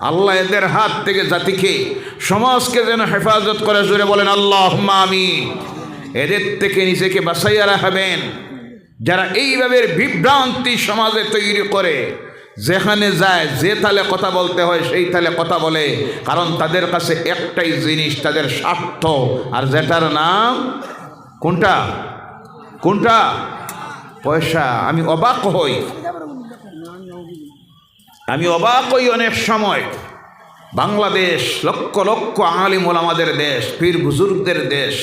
আল্লাহ এদের হাত থেকে জাতিকে, সমাজকে যেন হেফাজত করে। জোরে বলেন আল্লাহুম্মা আমিন। এদের থেকে নিজেকে বাঁচাইয়া রাখবেন, যারা এইভাবে বিভ্রান্তি সমাজে তৈরি করে। যেখানে যায়, যে তালে কথা বলতে হয় সেই তালে কথা বলে, কারণ তাদের কাছে একটাই জিনিস, তাদের স্বার্থ। আর যেটার নাম কোনটা? কোনটা? পয়সা। আমি অবাক হই অনেক সময়। বাংলাদেশ লক্ষ লক্ষ আলিম ওলামাদের দেশ, পীর বুজুর্গদের দেশ,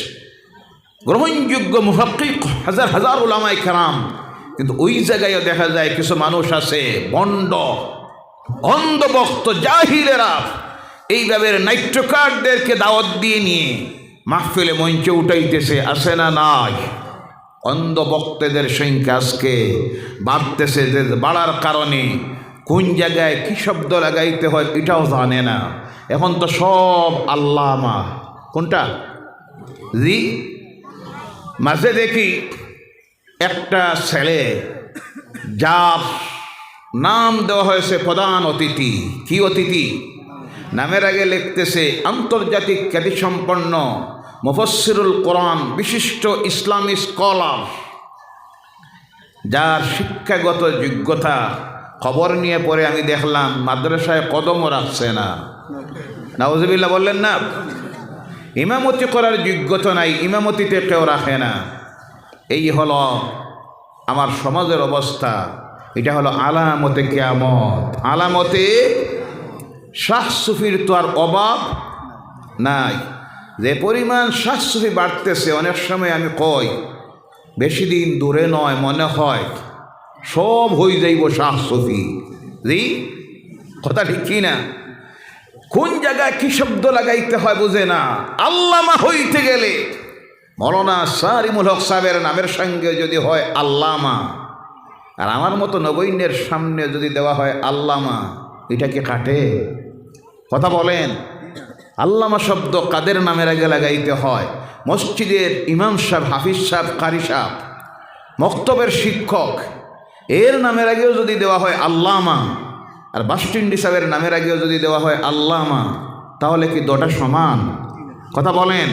গ্রহণযোগ্য মুহাক্কিক হাজার হাজার উলামায়ে কেরাম, কিন্তু ওই জায়গায় দেখা যায় কিছু মানুষ আছে বন্ড, অন্ধভক্ত, জাহিলেরা এইভাবে নাট্যকারদেরকে দাওয়াত দিয়ে নিয়ে মাহফিলে মঞ্চে উঠাইতেছে। আসে না? নাই। অন্ধভক্তদের সংখ্যা আজকে বাড়তেছে, যে বাড়ার কারণে কোন জায়গায় কী শব্দ লাগাইতে হয় এটাও জানে না। এখন তো সব আল্লামা। কোনটা? জি। মাঝে দেখি একটা ছেলে, যার নাম দেওয়া হয়েছে প্রধান অতিথি। কি অতিথি? নামের আগে লিখতেছে আন্তর্জাতিক খ্যাতিসম্পন্ন মুফাসসিরুল কোরআন, বিশিষ্ট ইসলামী স্কলার, যার শিক্ষাগত যোগ্যতা খবর নিয়ে পরে আমি দেখলাম মাদ্রাসায় কদমও রাখছে না। নাউজুবিল্লাহ বললেন না? ইমামতি করার যোগ্যতা নাই, ইমামতিতে কেউ রাখে না। এই হলো আমার সমাজের অবস্থা। এটা হলো আলামতে কিয়ামত। আলামতে শাহ সুফির তো আর অভাব নাই। যে পরিমাণ শাহ সুফি বাড়তেছে, অনেক সময় আমি কই বেশি দিন দূরে নয়, মনে হয় সব হয়ে যাইব শাহ সুফি। জি, কথা ঠিক কি না? কোন জায়গায় কি শব্দ লাগাইতে হয় বুঝে না। আল্লামা হইতে গেলে মৌলানা সারিমুল হক সাহেবের নামের সঙ্গে যদি হয় আল্লামা, আর আমার মতো নবীনের সামনে যদি দেওয়া হয় আল্লামা, এটা কি কাটে? কথা বলেন। আল্লামা শব্দ কাদের নামের আগে লাগাইতে হয়? মসজিদের ইমাম সাহেব, হাফিজ সাহেব, কারি সাহেব, মক্তবের শিক্ষক, এর নামের আগেও যদি দেওয়া হয় আল্লামা, আর বাসটিন্ডি সাহেবের নামের আগেও যদি দেওয়া হয় আল্লামা, তাহলে কি দুটো সমান? কথা বলেন।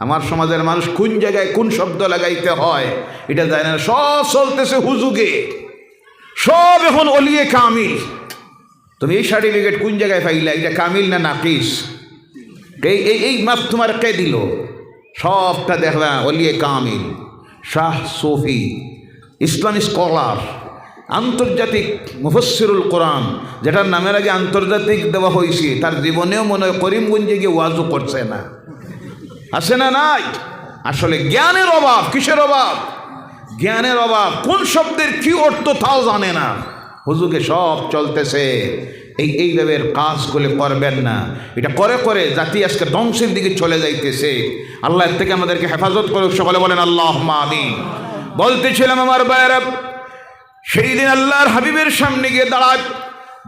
আমার সমাজের মানুষ কোন জায়গায় কোন শব্দ লাগাইতে হয় এটা জানে না। সব চলতেছে হুজুগে, সব এখন অলিয়ে কামিল। তুমি এই সার্টিফিকেট কোন জায়গায় পাইলা? এটা কামিল না নাকিস? এই এই এই মাপ তোমার কে দিল? সবটা দেখবা অলিয়ে কামিল, শাহ সুফি, ইসলামী স্কলার, আন্তর্জাতিক মুফাসসিরুল কোরআন, যেটার নামের আগে আন্তর্জাতিক দেওয়া হয়েছে, তার জীবনেও মনে হয় করিমগঞ্জে গিয়ে ওয়াজও করছে না। আছে না নাই? আসলে জ্ঞানের অভাব। কিসের অভাব? জ্ঞানের অভাব। কোন শব্দের কি অর্থ তাও জানে না। হুজুকে সব চলতেছে। এইভাবে কাজগুলো করবেন না। এটা করে করে জাতি আজকে ধ্বংসের দিকে চলে যাইতেছে। আল্লাহ এর থেকে আমাদেরকে হেফাজত করুক। সকলে বলেন আল্লাহুম্মা আমিন। বলতেছিলাম আমার ভাইয়েরা, সেই দিন আল্লাহর হাবিবের সামনে গিয়ে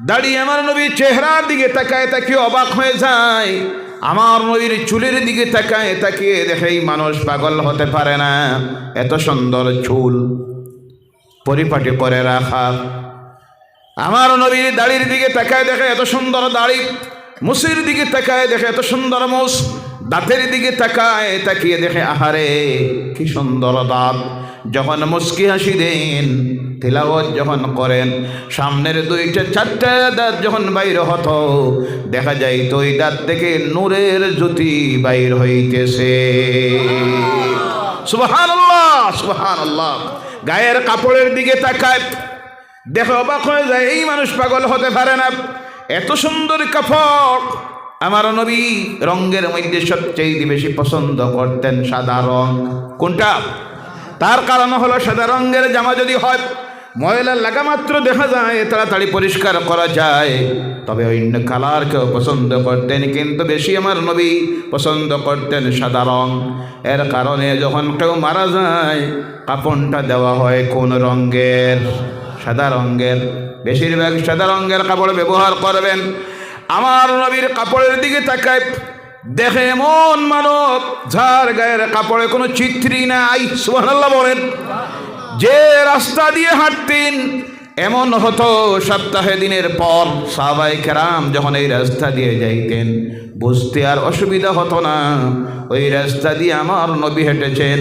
দাঁড়িয়ে আমার নবীর চেহারার দিকে তাকায় তাকিয়ে অবাক হয়ে যায়। আমার নবীর চুলের দিকে তাকায় তাকিয়ে দেখেই মানুষ পাগল হতে পারে না। এত সুন্দর চুল পরিপাটি করে রাখা। আমার নবীর দাড়ির দিকে তাকায় দেখে এত সুন্দর দাড়ি, মুসির দিকে তাকায় দেখে এত সুন্দর মুস, দাঁতের দিকে তাকায় তাকিয়ে দেখে আহারে কি সুন্দর দাঁত। যখন মুস্কি হাসি দেন, তিলাওয়াত যখন করেন, সামনের দুইটা চারটা দাঁত যখন বাইর হতো, দেখা যায় তো ওই দাঁত থেকে নূরের জ্যোতি বাইর হইতেছে। সুবহানাল্লাহ, সুবহানাল্লাহ। গায়ের কাপড়ের দিকে তাকায় দেখে অবাক হয়ে যায়, এই মানুষ পাগল হতে পারে না। এত সুন্দর কাপড়। আমার নবী রঙের মধ্যে সবচেয়ে বেশি পছন্দ করতেন সাদা রং। কোনটা? তার কারণ হলো সাদা রঙের জামা যদি হয়, ময়লা লাগা মাত্র দেখা যায়, তাড়াতাড়ি পরিষ্কার করা যায়। তবে অন্য কালার কেউ পছন্দ করতেন, কিন্তু বেশি আমার নবী পছন্দ করতেন সাদা রং। এর কারণে যখন কেউ মারা যায়, কাপড়টা দেওয়া হয় কোন রঙের? সাদা রঙের। বেশিরভাগ সাদা রঙের কাপড় ব্যবহার করবেন। আমার নবীর কাপড়ের দিকে তাকায় দেখে এমন মানব যার গায়ের কাপড়ে কোনো চিত্রই নাই। সুবহানাল্লাহ বলেন। যে রাস্তা দিয়ে হাঁটতেন, এমন হতো সপ্তাহে দিনের পর সাহাবায়ে কেরাম যখন এই রাস্তা দিয়ে যাইতেন, বুঝতে আর অসুবিধা হতো না ওই রাস্তা দিয়ে আমার নবী হেঁটেছেন।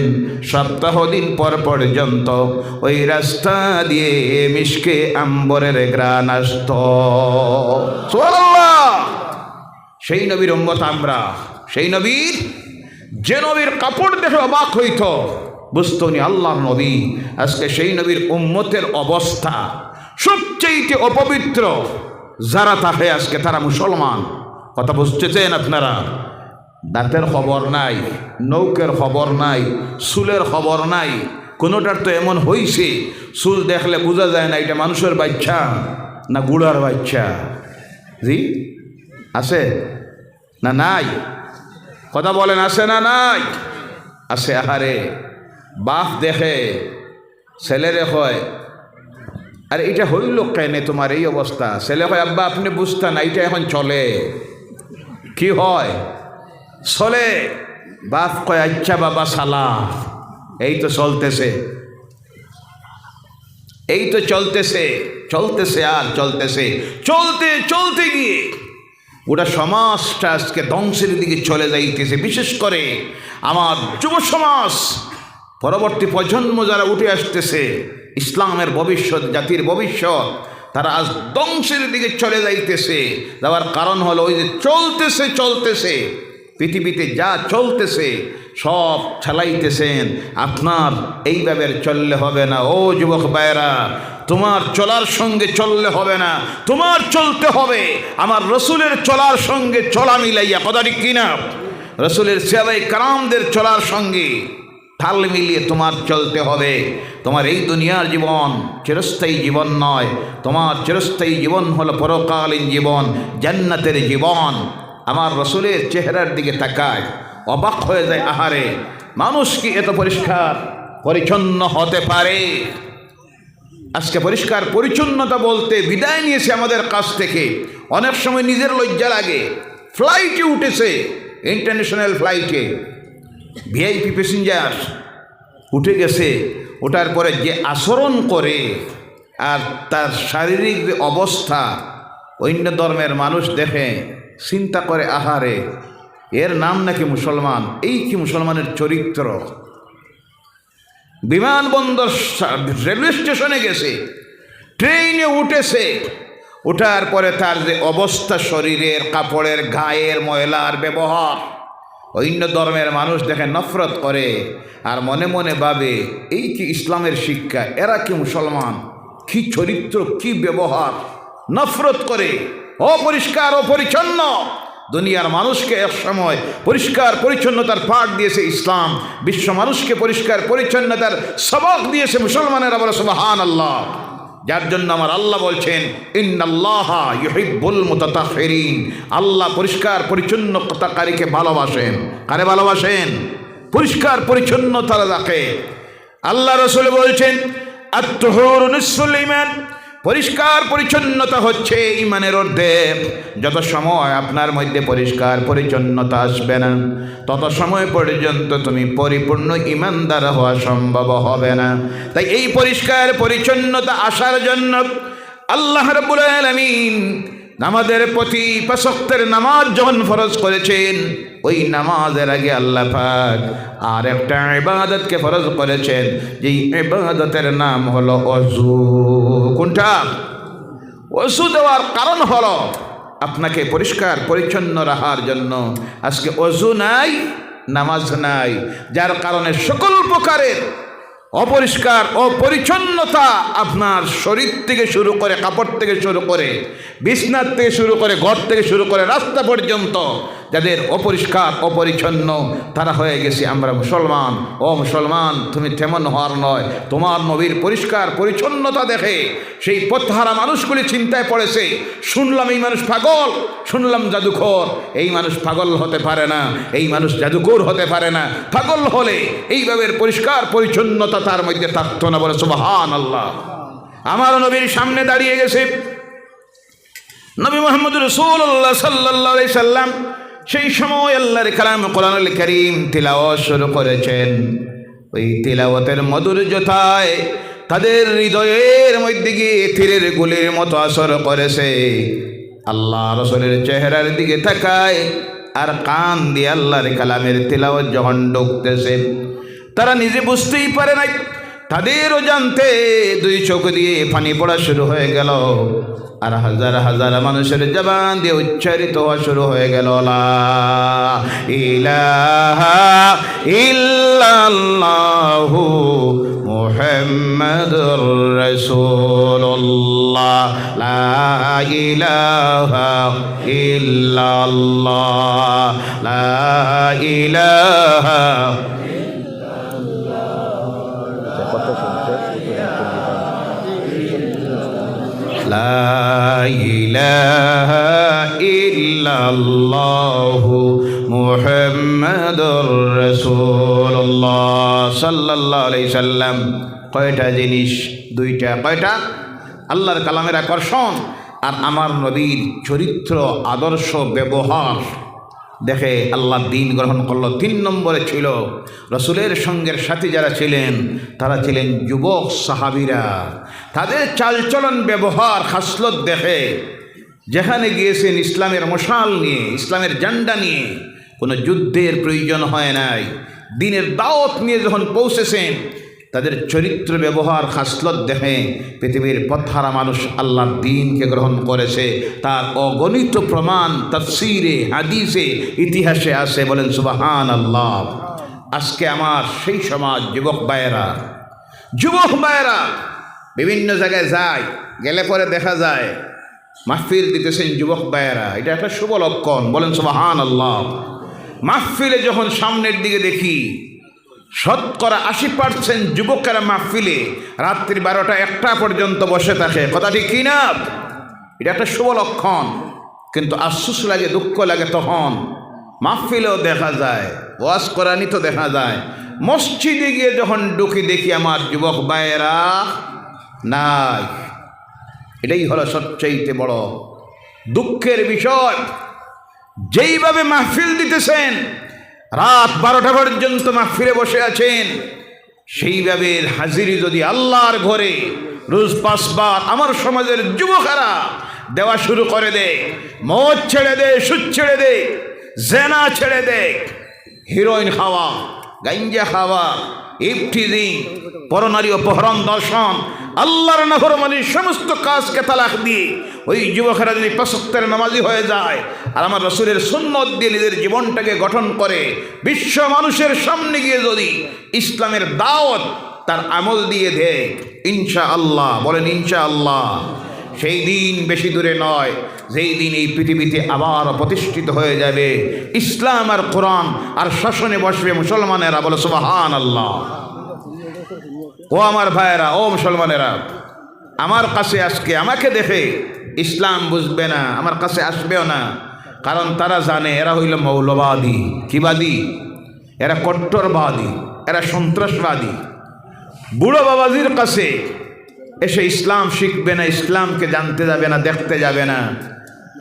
সপ্তাহ দিন পর পর্যন্ত ওই রাস্তা দিয়ে মিশকে আম্বরের ঘ্রাণ আসতো। সুবহানাল্লাহ। সেই নবীর উম্মত আমরা। সেই নবীর, যে নবীর কাপড় দেখে অবাক হইত, বুঝতো নি আল্লাহর নবী। আজকে সেই নবীর উম্মতের অবস্থা সবচেয়ে অপবিত্র যারা থাকে আজকে তারা মুসলমান। কথা বুঝতেছেন আপনারা? দাঁতের খবর নাই, নৌকের খবর নাই, চুলের খবর নাই। কোনোটার তো এমন হইছে চুল দেখলে বোঝা যায় না এটা মানুষের বাচ্চা না গুড়ার বাচ্চা। জি আছে না নাই? কথা বলেন, আছে না নাই? আছে। আহারে বাপ দেখে ছেলেরে হয়, আরে এটা হইল কেন তোমার এই অবস্থা? ছেলে হয়, আব্বা আপনি বুঝতেন এইটা এখন চলে। কি হয়? চলে। বাপ কয় আচ্ছা বাবা সালা। এই তো চলতেছে, এই তো চলতেছে, চলতেছে আর চলতেছে। চলতে চলতে গিয়ে ওটা সমাজটা আজকে ধ্বংসের দিকে চলে যাইতেছে। বিশেষ করে আমার যুব সমাজ, পরবর্তী প্রজন্ম যারা উঠে আসতেছে, ইসলামের ভবিষ্যৎ, জাতির ভবিষ্যৎ, তারা আজ ধ্বংসের দিকে চলে যাইতেছে। যাওয়ার কারণ হলো ওই যে চলতেছে চলতেছে, পৃথিবীতে যা চলতেছে সব চালাইতেছেন। আপনার এইভাবে চললে হবে না। ও যুবক ভাইয়েরা, তোমার চলার সঙ্গে চললে হবে না, তোমার চলতে হবে আমার রসুলের চলার সঙ্গে চলা মিলাইয়া। কথা ঠিক কিনা? রসুলের সাহাবায়ে কেরামদের চলার সঙ্গে তাল মিলিয়ে তোমার চলতে হবে। তোমার এই দুনিয়ার জীবন চিরস্থায়ী জীবন নয়, তোমার চিরস্থায়ী জীবন হলো পরকালীন জীবন, জান্নাতের জীবন। আমার রসুলের চেহারার দিকে তাকায় অবাক হয়ে যায়, আহারে মানুষ কি এত পরিষ্কার পরিচ্ছন্ন হতে পারে? আজকে পরিষ্কার পরিচ্ছন্নতা বলতে বিদায় নিয়েছে আমাদের কাছ থেকে। অনেক সময় নিজের লজ্জা লাগে, ফ্লাইটে উঠেছে, ইন্টারন্যাশনাল ফ্লাইটে ভিআইপি প্যাসেঞ্জার উঠে গেছে, ওঠার পরে যে আচরণ করে আর তার শারীরিক যে অবস্থা অন্য ধর্মের মানুষ দেখে চিন্তা করে, আহারে এর নাম নাকি মুসলমান, এই কি মুসলমানের চরিত্র। বিমানবন্দর রেলওয়ে স্টেশনে গেছে, ট্রেনে উঠেছে, ওঠার পরে তার যে অবস্থা, শরীরের কাপড়ের গায়ের ময়লার ব্যবহার, অন্য ধর্মের মানুষ দেখে নফরত করে আর মনে মনে ভাবে এই কি ইসলামের শিক্ষা, এরা কি মুসলমান, কি চরিত্র, কি ব্যবহার, নফরত করে। অপরিষ্কার অপরিচ্ছন্ন দুনিয়ার মানুষকে এক সময় পরিষ্কার পরিচ্ছন্নতার পাঠ দিয়েছে ইসলাম, বিশ্ব মানুষকে পরিষ্কার পরিচ্ছন্নতার সবক দিয়েছে মুসলমানেরা, বলে সুবহানাল্লাহ। যার জন্য আমার আল্লাহ বলছেন ইন্নাল্লাহা ইউহিব্বুল মুতাতাহহিরিন, আল্লাহ পরিষ্কার পরিচ্ছন্নতাকারীকে ভালোবাসেন। কারে ভালোবাসেন? পরিষ্কার পরিচ্ছন্নতা রাখে। আল্লাহ রাসূল বলছেন আত-তুহুরু নিসফুল ঈমান, পরিষ্কার পরিচ্ছন্নতা হচ্ছে ঈমানের অর্ধেক। যত সময় আপনার মধ্যে পরিষ্কার পরিচ্ছন্নতা আসবে না, তত সময় পর্যন্ত তুমি পরিপূর্ণ ঈমানদার হওয়া সম্ভব হবে না। তাই এই পরিষ্কার পরিচ্ছন্নতা আসার জন্য আল্লাহ রাব্বুল আলামিন আমাদের প্রতি ৫ ওয়াক্তের নামাজ যখন ফরজ করেছেন, ওই নামাজের আগে আল্লাহ পাক আর একটা ইবাদতকে ফরজ করেছেন, যেই ইবাদতের নাম হলো ওযু। কোনটা? ওযু দেওয়ার কারণ হলো আপনাকে পরিষ্কার পরিচ্ছন্ন রাখার জন্য। আজকে ওযু নাই, নামাজ নাই, যার কারণে সকল প্রকারের অপরিষ্কার অপরিচ্ছন্নতা আপনার শরীর থেকে শুরু করে, কাপড় থেকে শুরু করে, বিছনার থেকে শুরু করে, ঘর থেকে শুরু করে, রাস্তা পর্যন্ত যাদের অপরিষ্কার অপরিচ্ছন্ন, তারা হয়ে গেছে আমরা মুসলমান। ও মুসলমান, তুমি তেমন হওয়ার নয়। তোমার নবীর পরিষ্কার পরিচ্ছন্নতা দেখে সেই পথহারা মানুষগুলি চিন্তায় পড়েছে, শুনলাম এই মানুষ পাগল, শুনলাম জাদুঘর। এই মানুষ পাগল হতে পারে না, এই মানুষ জাদুঘর হতে পারে না। পাগল হলে এইভাবে পরিষ্কার পরিচ্ছন্নতা তার মধ্যে থাকতো না, বলে সুবহানাল্লাহ। আমার নবীর সামনে দাঁড়িয়ে গেছে নবী মুহাম্মদ রাসূলুল্লাহ সাল্লাল্লাহু আলাইহি সাল্লাম। সেই সময় আল্লাহর কালাম কোরআনুল কারীম তিলাওয়াত শুরু করেছেন। ওই তিলাওয়াতের মাধুর্যতায় তাদের হৃদয়ের মধ্যে গিয়ে তীরের গুলির মতো আসর করেছে। আল্লাহ রাসূলের চেহারার দিকে তাকায় আর কান দিয়ে আল্লাহর কালামের তিলাওয়াত যখন ঢুকতেছে, তারা নিজে বুঝতেই পারে নাই, তাদেরও জানতে 2 চোখ দিয়ে পানি পড়া শুরু হয়ে গেল। আর হাজার হাজার মানুষের জবান দিয়ে উচ্চারিত হওয়া শুরু হয়ে গেল, লা ইলাহা ইল্লাল্লাহু মুহাম্মাদুর রাসূলুল্লাহ, লা ইলাহা ইল্লাল্লাহ, লা ইলাহা। লা ইলাহা ইল্লাল্লাহু মুহাম্মাদুর রাসূলুল্লাহ সাল্লাল্লাহু আলাইহি সাল্লাম। কয়টা জিনিস? 2টা। কয়টা? আল্লাহর কালামের আকর্ষণ আর আমার নবীর চরিত্র, আদর্শ, ব্যবহার দেখে আল্লাহ দিন গ্রহণ করলো। 3 নম্বরে ছিল রসুলের সঙ্গের সাথী যারা ছিলেন, তারা ছিলেন যুবক সাহাবীরা। তাদের চালচলন, ব্যবহার, খাসলত দেখে যেখানে গিয়েছেন ইসলামের মশাল নিয়ে, ইসলামের ঝান্ডা নিয়ে, কোনো যুদ্ধের প্রয়োজন হয় নাই। দিনের দাওয়াত নিয়ে যখন পৌঁছেছেন, তাদের চরিত্র, ব্যবহার, খাসলত দেখে পৃথিবীর পথহারা মানুষ আল্লাহর দ্বীনকে গ্রহণ করেছে। তার অগণিত প্রমাণ তাফসীরে, হাদিসে, ইতিহাসে আছে, বলেন সুবহানাল্লাহ। আজকে আমার সেই সমাজ যুবক ভাইয়েরা বিভিন্ন জায়গায় যায়, গেলে পরে দেখা যায় মাহফিল দিতেছেন যুবক ভাইয়েরা। এটা একটা শুভ লক্ষণ, বলেন সুবহানাল্লাহ। মাহফিলে যখন সামনের দিকে দেখি 80% যুবকেরা মাহফিলে রাত্রি 12টা-1টা পর্যন্ত বসে থাকে। কথা ঠিক কি না? এটা একটা শুভ লক্ষণ। কিন্তু আফসোস লাগে, দুঃখ লাগে, তখন মাহফিলেও দেখা যায়, ওয়াজ কোরআনই তো দেখা যায়, মসজিদে গিয়ে যখন ঢুকি দেখি আমার যুবক ভাইয়েরা নাই। এটাই হলো সবচেয়ে বড় দুঃখের বিষয়। যেইভাবে মাহফিল দিতেছেন, রাত 12টা পর্যন্ত মাহফিলে বসে আছেন, সেইভাবে হাজিরি যদি আল্লাহর ঘরে রোজ 5 বার আমার সমাজের যুবকেরা দেওয়া শুরু করে দেয়, মদ ছেড়ে দে, সুদ ছেড়ে দে, জেনা ছেড়ে দে, হিরোইন খাওয়া, গাঞ্জা খাওয়া, ইফটিজিং, পরনারী অপহরণ, দর্শন, আল্লাহর নাফরমানির সমস্ত কাজকে তালাক দিয়ে ওই যুবকেরা যদি 5 ওয়াক্তের নামাজি হয়ে যায় আর আমার রাসূলের সুন্নত দিয়ে নিজের জীবনটাকে গঠন করে বিশ্ব মানুষের সামনে গিয়ে যদি ইসলামের দাওয়াত তার আমল দিয়ে দেয়, ইনশাআল্লাহ, বলেন ইনশাআল্লাহ, সেই দিন বেশি দূরে নয় যেই দিন এই পৃথিবীতে আবার প্রতিষ্ঠিত হয়ে যাবে ইসলাম আর কোরআন, আর শাসনে বসবে মুসলমানেরা। বলে সুবহানাল্লাহ। ও আমার ভাইয়েরা, ও মুসলমানেরা, আমার কাছে আজকে আমাকে দেখে ইসলাম বুঝবে না, আমার কাছে আসবেও না, কারণ তারা জানে এরা হইল মৌলবাদী। কিবাদী? এরা কট্টরবাদী, এরা সন্ত্রাসবাদী। বুড়ো বাবাজির কাছে এসে ইসলাম শিখবে না, ইসলামকে জানতে যাবে না, দেখতে যাবে না,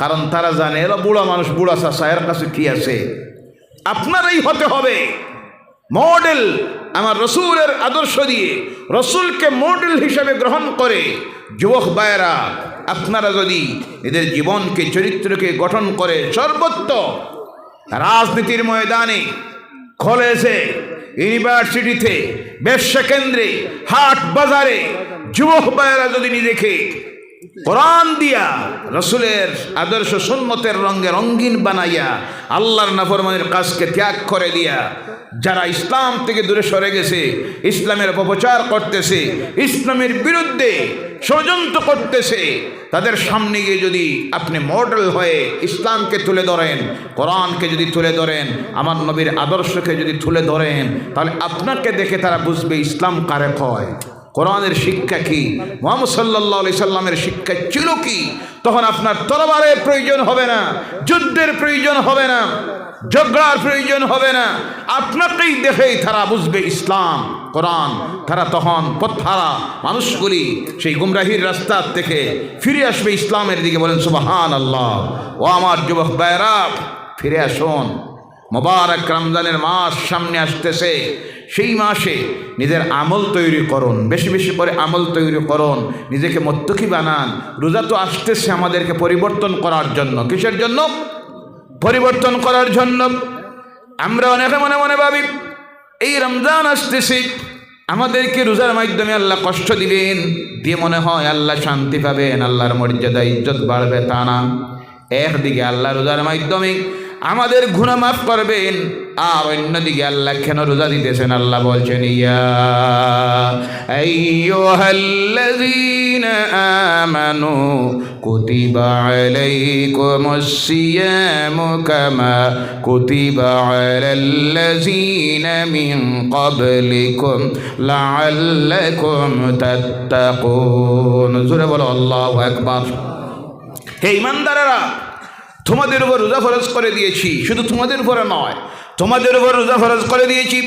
কারণ তারা জানে এরা বুড়া মানুষ, বুড়া চাষা, এর কাছে কি আছে। আপনারাই হতে হবে মডেল। আমার রসুলের আদর্শ দিয়ে রসুলকে মডেল হিসাবে গ্রহণ করে যুবক ভাইয়েরা আপনারা যদি এদের জীবনকে, চরিত্রকে গঠন করে সর্বত্র রাজনীতির ময়দানে, কলেজে, ইউনিভার্সিটিতে, ব্যবসা কেন্দ্রে, হাট বাজারে যুবক ভাইয়েরা যদি নিজেকে কোরআন দিয়া রসুলের আদর্শ সুন্নতের রঙে রঙিন বানাইয়া আল্লাহর নাফরমানির কাজকে ত্যাগ করে দিয়া যারা ইসলাম থেকে দূরে সরে গেছে, ইসলামের অপপ্রচার করতেছে, ইসলামের বিরুদ্ধে ষড়যন্ত্র করতেছে, তাদের সামনে গিয়ে যদি আপনি মডেল হয়ে ইসলামকে তুলে ধরেন, কোরআনকে যদি তুলে ধরেন, আমার নবীর আদর্শকে যদি তুলে ধরেন, তাহলে আপনাকে দেখে তারা বুঝবে ইসলাম কারে কয়, কোরআনের শিক্ষা কি, মুহাম্মদ সাল্লাল্লাহু আলাইহি সাল্লামের শিক্ষা ছিল কি। তখন আপনার তরবারের প্রয়োজন হবে না, যুদ্ধের প্রয়োজন হবে না, ঝগড়ার প্রয়োজন হবে না, আপনাকেই দেখেই তারা বুঝবে ইসলাম, কোরআন। তারা তখন পথহারা মানুষগুলি সেই গুমরাহির রাস্তা থেকে ফিরে আসবে ইসলামের দিকে। বলেন সুবহানাল্লাহ। ও আমার যুবক ভাইয়েরা, ফিরে আসুন। মোবারক রমজানের মাস সামনে আসতেছে, সেই মাসে নিজের আমল তৈরি করুন, বেশি বেশি করে আমল তৈরি করুন, নিজেকে মুত্তাকি বানান। রোজা তো আসতেছে আমাদেরকে পরিবর্তন করার জন্য। কিসের জন্য? পরিবর্তন করার জন্য। আমরা অনেকে মনে মনে ভাবি এই রমজান আসতেছে, আমাদেরকে রোজার মাধ্যমে আল্লাহ কষ্ট দিবেন, দিয়ে মনে হয় আল্লাহ শান্তি পাবেন, আল্লাহর মর্যাদা ইজ্জত বাড়বে। তা না, একদিকে আল্লাহ রোজার মাধ্যমে আমাদের গুনাহ মাফ করবেন, আর অন্যদিকে আল্লাহ কেন রোজা দিতেছেন? আল্লাহ বলছেন, ইয়া আইয়ুহাল্লাযীনা আমানু কুতিবা আলাইকুমুস সিয়ামু কামা কুতিবা আলাল্লাযীনা মিন ক্বাবলিকুম লাআল্লাকুম তাত্তাকুন। জোরে বলো আল্লাহু আকবার। হে ঈমানদারেরা, তোমাদের উপর রোজা ফরজ করে দিয়েছি, শুধু তোমাদের উপরে নয়, তোমাদের উপর রোজা ফরজ করে দিয়েছি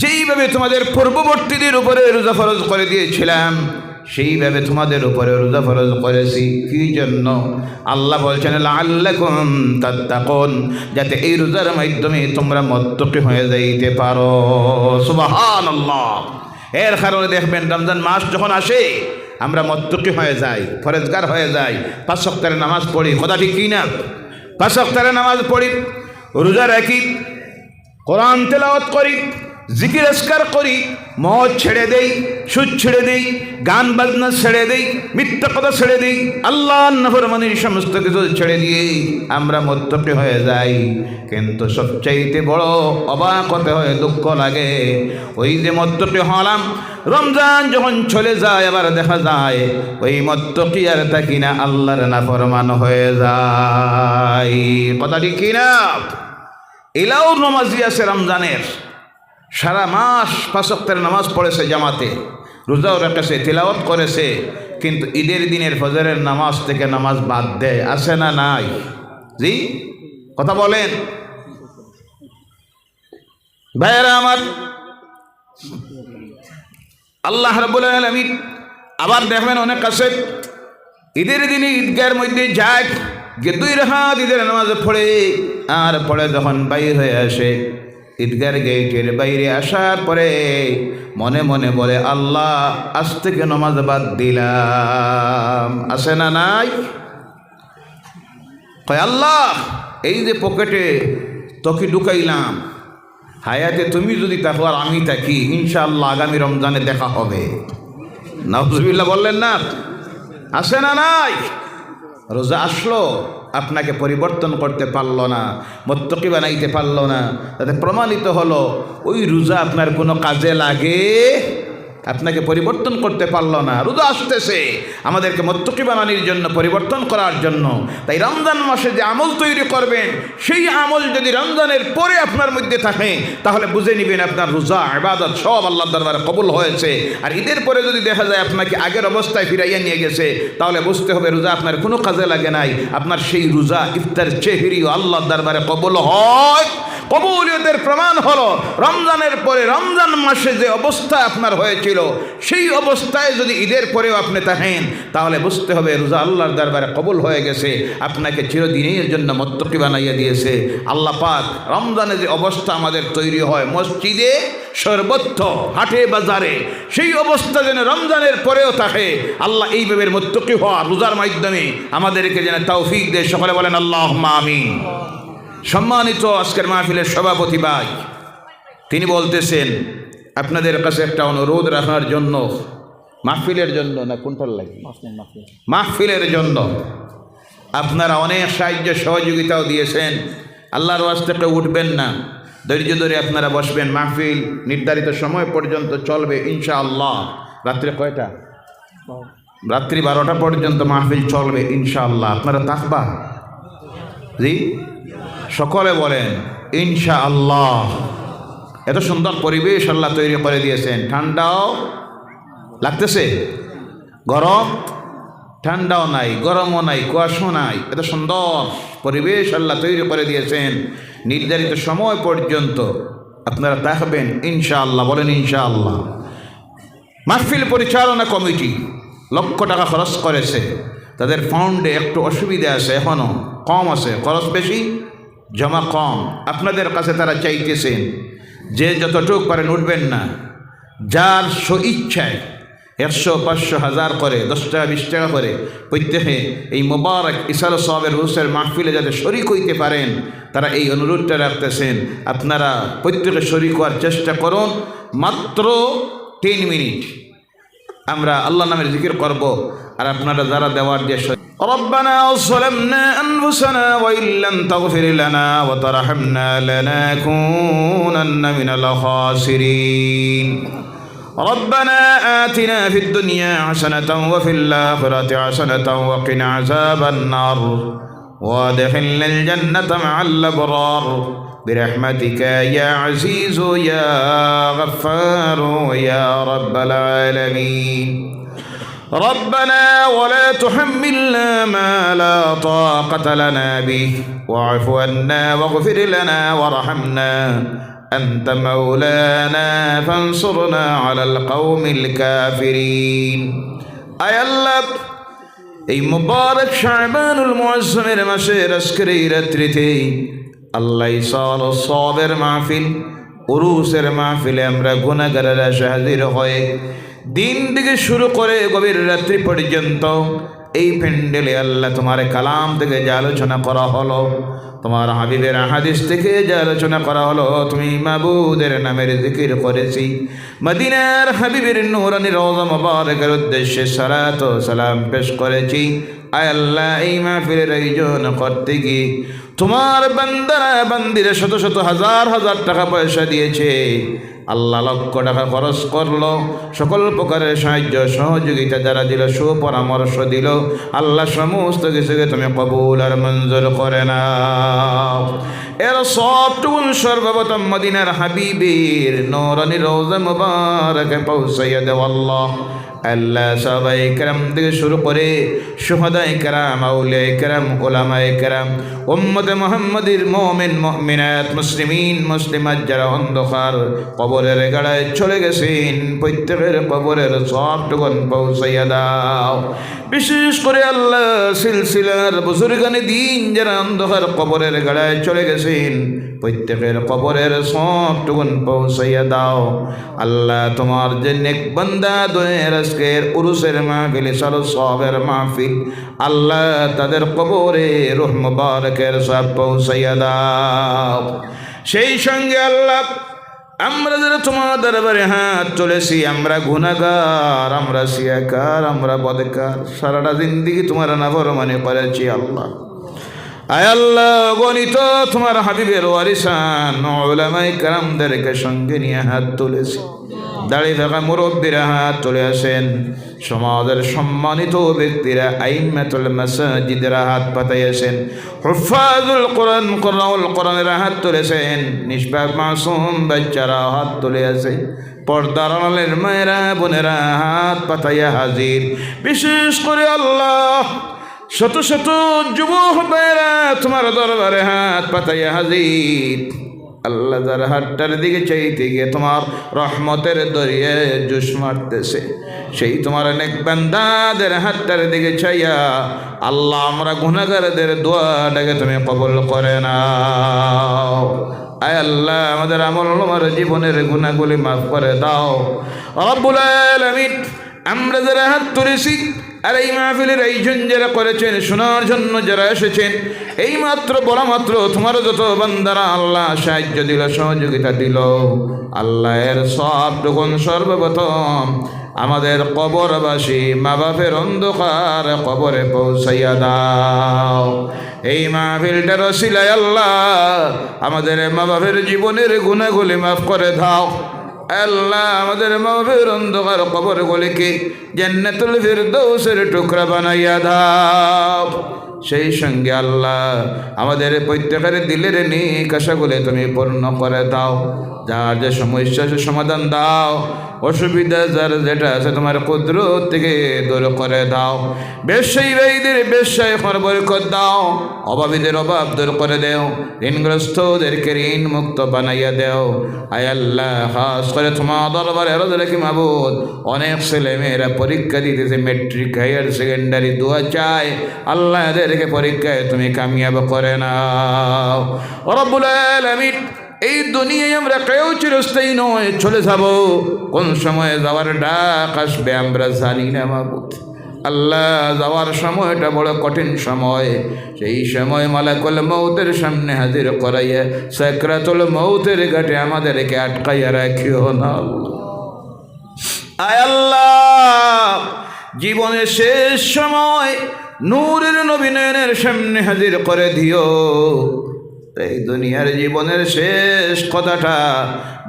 যেইভাবে তোমাদের পূর্ববর্তীদের উপরে রোজা ফরজ করে দিয়েছিলাম, সেইভাবে তোমাদের উপরে রোজা ফরজ করেছি। কি জন্য? আল্লাহ বলছেন লাআল্লাকুম তাত্তাকুন, যাতে এই রোজার মাধ্যমে তোমরা মুত্তাকি হয়ে যাইতে পারো। সুবহানাল্লাহ। এর কারণে দেখবেন রমজান মাস যখন আসে আমরা মুত্তাকি হয়ে যাই, ফরজগার হয়ে যাই, 5 ওয়াক্তের নামাজ পড়ি। কথা ঠিক কি না? 5 ওয়াক্তের নামাজ পড়ি, রোজা রাখি, কোরআন তেলাওয়াত করি, জিকির আজকার করি, মদ ছেড়ে দেই, সুদ ছেড়ে দেই, গান বাজনা ছেড়ে দেই, মিথ্যা কথা ছেড়ে দেই, আল্লাহর নাফরমানির সমস্ত কিছু ছেড়ে দিয়ে আমরা মুত্তাকি হয়ে যাই। কিন্তু সবচাইতে বড় অবাক হতে হয়, দুঃখ লাগে, ওই যে মুত্তাকি হলাম, রমজান যখন চলে যায় আবার দেখা যায় ওই মুত্তাকি আর থাকি না, আল্লাহর নাফরমান হয়ে যায়। কথা ঠিক কি না? এলাও নামাজি আছে রমজানের, সারা মাস 5 ওয়াক্তের নামাজ পড়েছে জামাতে, রোজাও রেখেছে, তিলাওয়াত করেছে, কিন্তু ঈদের দিনের ফজরের নামাজ থেকে নামাজ বাদ দেয়। আছে না নাই? জি, কথা বলেন ভাইয়েরা আমার। আল্লাহ রাব্বুল আলামিন আবার দেখবেন অনেক আছে ঈদের দিনে ঈদগাহের মধ্যে যায়, গিয়ে 2 রাকাত ঈদের নামাজ পড়ে আর পড়ে যখন বাইর হয়ে আসে ঈদগার গেটের বাইরে আসার পরে মনে মনে বলে, আল্লাহ আজ থেকে নামাজ বাদ দিলাম। আছে না নাই? কয় আল্লাহ এই যে পকেটে তোকে ঢুকাইলাম, হায়াতে তুমি যদি থাকো আর আমি থাকি, ইনশাআল্লাহ আগামী রমজানে দেখা হবে। নাউজুবিল্লাহ বললেন না? আছে না নাই? রোজা আসলো, আপনাকে পরিবর্তন করতে পারলো না, মুত্তাকি বানাইতে পারলো না, তাতে প্রমাণিত হলো ওই রোজা আপনার কোনো কাজে লাগে, আপনাকে পরিবর্তন করতে পারলো না। রোজা আসতেছে আমাদেরকে মুত্তাকি বানানোর জন্য, পরিবর্তন করার জন্য। তাই রমজান মাসে যে আমল তৈরি করবেন, সেই আমল যদি রমজানের পরে আপনার মধ্যে থাকে, তাহলে বুঝে নেবেন আপনার রোজা ইবাদত সব আল্লাহর দরবারে কবুল হয়েছে। আর ঈদের পরে যদি দেখা যায় আপনাকে আগের অবস্থায় ফিরাইয়া নিয়ে গেছে, তাহলে বুঝতে হবে রোজা আপনার কোনো কাজে লাগে নাই। আপনার সেই রোজা ইফতার চেহরিও আল্লাহর দরবারে কবুল হয়। কবুলিয়তের প্রমাণ হলো রমজানের পরে, রমজান মাসে যে অবস্থা আপনার হয়েছিল, সেই অবস্থায় যদি ঈদের পরেও আপনি থাকেন, তাহলে বুঝতে হবে রোজা আল্লাহর দরবারে কবুল হয়ে গেছে, আপনাকে চিরদিনের জন্য মুত্তাকি বানাইয়া দিয়েছে আল্লাহ পাক। রমজানে যে অবস্থা আমাদের তৈরি হয় মসজিদে, সর্বত্র, হাটে বাজারে, সেই অবস্থা যেন রমজানের পরেও থাকে। আল্লাহ এইভাবে মুত্তাকি হওয়া রোজার মাধ্যমে আমাদেরকে যেন তৌফিক দেয়। সকলে বলেন আল্লাহুম্মা আমিন। সম্মানিত আজকের মাহফিলের সভাপতি ভাই, তিনি বলতেছেন আপনাদের কাছে একটা অনুরোধ রাখার জন্য, মাহফিলের জন্য না কোনটার লাগে, মাহফিলের জন্য। আপনারা অনেক সাহায্য সহযোগিতাও দিয়েছেন। আল্লাহর ওয়াস্তে উঠবেন না, ধৈর্য ধরে আপনারা বসবেন। মাহফিল নির্ধারিত সময় পর্যন্ত চলবে ইনশাআল্লাহ। রাত্রে কয়টা? রাত্রি 12টা পর্যন্ত মাহফিল চলবে ইনশাআল্লাহ। আপনারা থাকবা? জি, সকলে বলেন ইনশাআল্লাহ। এত সুন্দর পরিবেশ আল্লাহ তৈরি করে দিয়েছেন। ঠান্ডাও লাগতেছে, গরম, ঠান্ডাও নাই, গরমও নাই, কুয়াশাও নাই। এত সুন্দর পরিবেশ আল্লাহ তৈরি করে দিয়েছেন। নির্ধারিত সময় পর্যন্ত আপনারা থাকবেন ইনশাআল্লাহ। বলেন ইনশাআল্লাহ। মাহফিল পরিচালনা কমিটি লক্ষ টাকা খরচ করেছে। তাদের ফান্ডে একটু অসুবিধা আছে, এখনও কম আছে, খরচ বেশি, জমা কম। আপনাদের কাছে তারা চাইতেছেন যে যতটুকু পারেন উঠবেন না, যার স্বইচ্ছায় 100, 500, 1000 করে, 10 টাকা 20 টাকা করে প্রত্যেকে এই মোবারক ইসাল সাহাবের রুসের মাহফিলে যাতে শরিক হইতে পারেন, তারা এই অনুরোধটা রাখতেছেন। আপনারা প্রত্যেকে শরিক হওয়ার চেষ্টা করুন। মাত্র 3 মিনিট আমরা আল্লাহ নামের জিকির করব, আর আপনারা যারা দেওয়ার যে ربنا ظلمنا أنفسنا وإن لم تغفر لنا وترحمنا لنكونن من الخاسرين ربنا آتنا في الدنيا حسنة وفي الآخرة حسنة وقنا عذاب النار وادخلنا الجنة مع الأبرار برحمتك يا عزيز يا غفار يا رب العالمين ربنا ولا تحملنا ما لا طاقة لنا به واعف عنا واغفر لنا وارحمنا أنت مولانا فانصرنا على القوم الكافرين أي الله এই মুবারক শাবানুল মুআজ্জমের মাসের আজকের এই রাত্রিতে আল্লাহ ইসাল সাবের মাহফিল, উরুসের মাহফিলে আমরা গুনাহগারেরা হাজির হয়ে দিন থেকে শুরু করে গভীর রাত্রি পর্যন্ত এই প্যান্ডেলে আল্লাহ তোমার কালাম থেকে যে আলোচনা করা হলো, তোমার হাবিবের হাদিস থেকে যে আলোচনা করা হলো, তুমি মাবুদের নামের জিকির করেছি, মদিনার হাবিবের নূরানি রওজা মুবারকের উদ্দেশ্যে সালাত ও সালাম পেশ করেছি। আয় আল্লাহ, এই মাহফিলের আয়োজন করতে গিয়ে তোমার বান্দারা বান্দিরা শত শত হাজার হাজার টাকা পয়সা দিয়েছে। আল্লাহ লক্ষ টাকা খরচ করলো। সকল প্রকারের সাহায্য সহযোগিতা যারা দিল, সুপরামর্শ দিল, আল্লাহ সমস্ত কিছুকে তুমি কবুল আর মঞ্জুর করে নাও। এর সবটুকুন সর্বপ্রথম মদিনার হাবিবের নূরানি রওজা মুবারকে পৌঁছাইয়া দেও আল্লাহ। আল্লাহ সাহাবায়ে কেরাম থেকে শুরু করে শুহাদায়ে কেরাম, আউলিয়ায়ে কেরাম, উলামায়ে কেরাম, উম্মতে মুহাম্মাদির মুমিন মুমিনাত, মুসলিমিন মুসলিমাত যারা অন্ধকার কবর কবরের গাড়ায় চলে গেছেন প্রত্যেকের কবরের সবটুকুন পৌঁছাইয়া দাও। বিশেষ করে আল্লাহ সিলসিলার বুজুর্গানে দিন যারা অন্ধকার কবরের গাড়ায় চলে গেছেন প্রত্যেকের কবরের সবটুকুন পৌঁছাইয়া দাও। আল্লাহ তোমার যে নেক বান্দা দোয়ের আজকের উরুসের মাহফিল সারো সবের মাহফিল, আল্লাহ তাদের কবরে রূহ মুবারকের সব পৌঁছাইয়া দাও। সেই সঙ্গে আল্লাহ আমরা যারা তোমার দরবারে হাত তুলেছি, আমরা গুনাহগার, আমরা সিয়াকার, আমরা বদকার, সারাটা জিন্দেগি তোমার নাফরমানি করেছি আল্লাহ। আয় আল্লাহ গণিত তোমার হাবিবের ওয়ারিসান উলামায়ে কেরামদেরকে সঙ্গে নিয়ে হাত তুলেছি। দাঁড়িয়ে থাকা মুরব্বীরা হাত তুলে আসেন, সমাজের সম্মানিত ব্যক্তিরা আইম্মাতুল মাসাজিদেরা হাত পাতাইয়াছেন, হুফাজুল কোরআন কোরআনুল কোরআনের হাত তুলেছেন, নিষ্পাক মাসুম বাচ্চারা হাত তুলে আছে, পর্দার আড়ালের মায়েরা বোনেরা হাত পাতাইয়া হাজির। বিশেষ করে আল্লাহ শত শত যুবক ভাইয়েরা তোমার দরবারে হাত পাতাইয়া হাজির। আল্লাহ যার হাতটার দিকে চাইতে গিয়ে তোমার রহমতের দরিয়ায় জোশ মারতেছে, সেই তোমার অনেক বান্দাদের হাতটার দিকে চাইয়া আল্লাহ আমরা গুনাহগারদের দোয়াটাকে তুমি কবুল করে নাও। আয় আল্লাহ আমাদের আমল আমার জীবনের গুনাহগুলি মাফ করে দাও রব্বুল আলামিন। আমরা যারা হাত তুলেছি আর এই মাহফিলের আয়োজন যারা করেছেন, শোনার জন্য যারা এসেছেন, এই মাত্র বলা মাত্র তোমার যত বান্দারা আল্লাহ সাহায্য দিল, সহযোগিতা দিল, আল্লাহ এর সবটুকুন সর্বপ্রথম আমাদের কবরবাসী মা বাপের অন্ধকার কবরে পৌঁছাইয়া দাও। এই মাহফিলটার ওসিলায় আল্লাহ আমাদের মা বাপের জীবনের গুনাহগুলি মাফ করে দাও। আল্লাহ আমাদের মা বাপের অন্ধকার কবরগুলিকে জান্নাতুল ফিরদৌসের টুকরা বানাইয়া দাও। সেই সঙ্গে আল্লাহ আমাদের প্রত্যেকের দিলের নেক আশাগুলি তুমি পূর্ণ করে দাও। যার যে সমস্যা সে সমাধান দাও, অসুবিধা যার যেটা আছে তোমার কুদরত থেকে দূর করে দাও। ব্যবসায়ী ভাইদের ব্যবসায় বরকত দাও, অভাবীদের অভাব দূর করে দেও, ঋণগ্রস্তদেরকে ঋণ মুক্ত বানাইয়া দেও। আয় আল্লাহ খাস করে তোমার দরবারে আরজ রাখি মাবুদ, অনেক ছেলে মেয়েরা পরীক্ষা দিতেছে, মেট্রিক হায়ার সেকেন্ডারি, দোয়া চায় আল্লাহ এদেরকে পরীক্ষায় তুমি কামিয়াব করে নাও রব্বুল আলামিন। এই দুনিয়ায় আমরা কেউ চিরস্থায়ী নয়, চলে যাব, কোন সময় যাওয়ার ডাক আসবে আমরা জানি না মাবুদ। আল্লাহ যাওয়ার সময়টা বড় কঠিন সময়, সেই সময় মালাকুল মউতের সামনে হাজির করাইয়া সাকরাতুল মউতের ঘাটে আমাদেরকে আটকাইয়া রাখিও না আয় আল্লাহ। জীবনের শেষ সময় নূরের নবী নয়নের সামনে হাজির করে দিও। এই দুনিয়ার জীবনের শেষ কথাটা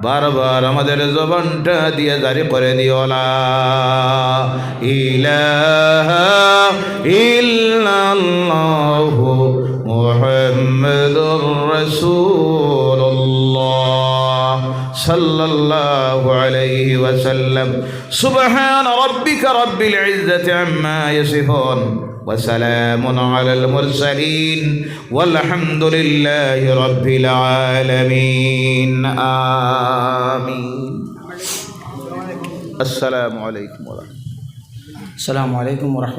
বারবার আমাদের জবানটা দিয়ে জারি করে দিও লা ইলাহা ইল্লাল্লাহু মুহাম্মাদুর রাসূলুল্লাহ সাল্লাল্লাহু আলাইহি ওয়াসাল্লাম। সুবহান রাব্বিকা রাব্বিল ইজ্জাতি আম্মা ইয়াসিফুন وسلام على المرسلين والحمد لله رب العالمين آمين. السلام عليكم ورحمة الله. السلام عليكم ورحمة الله.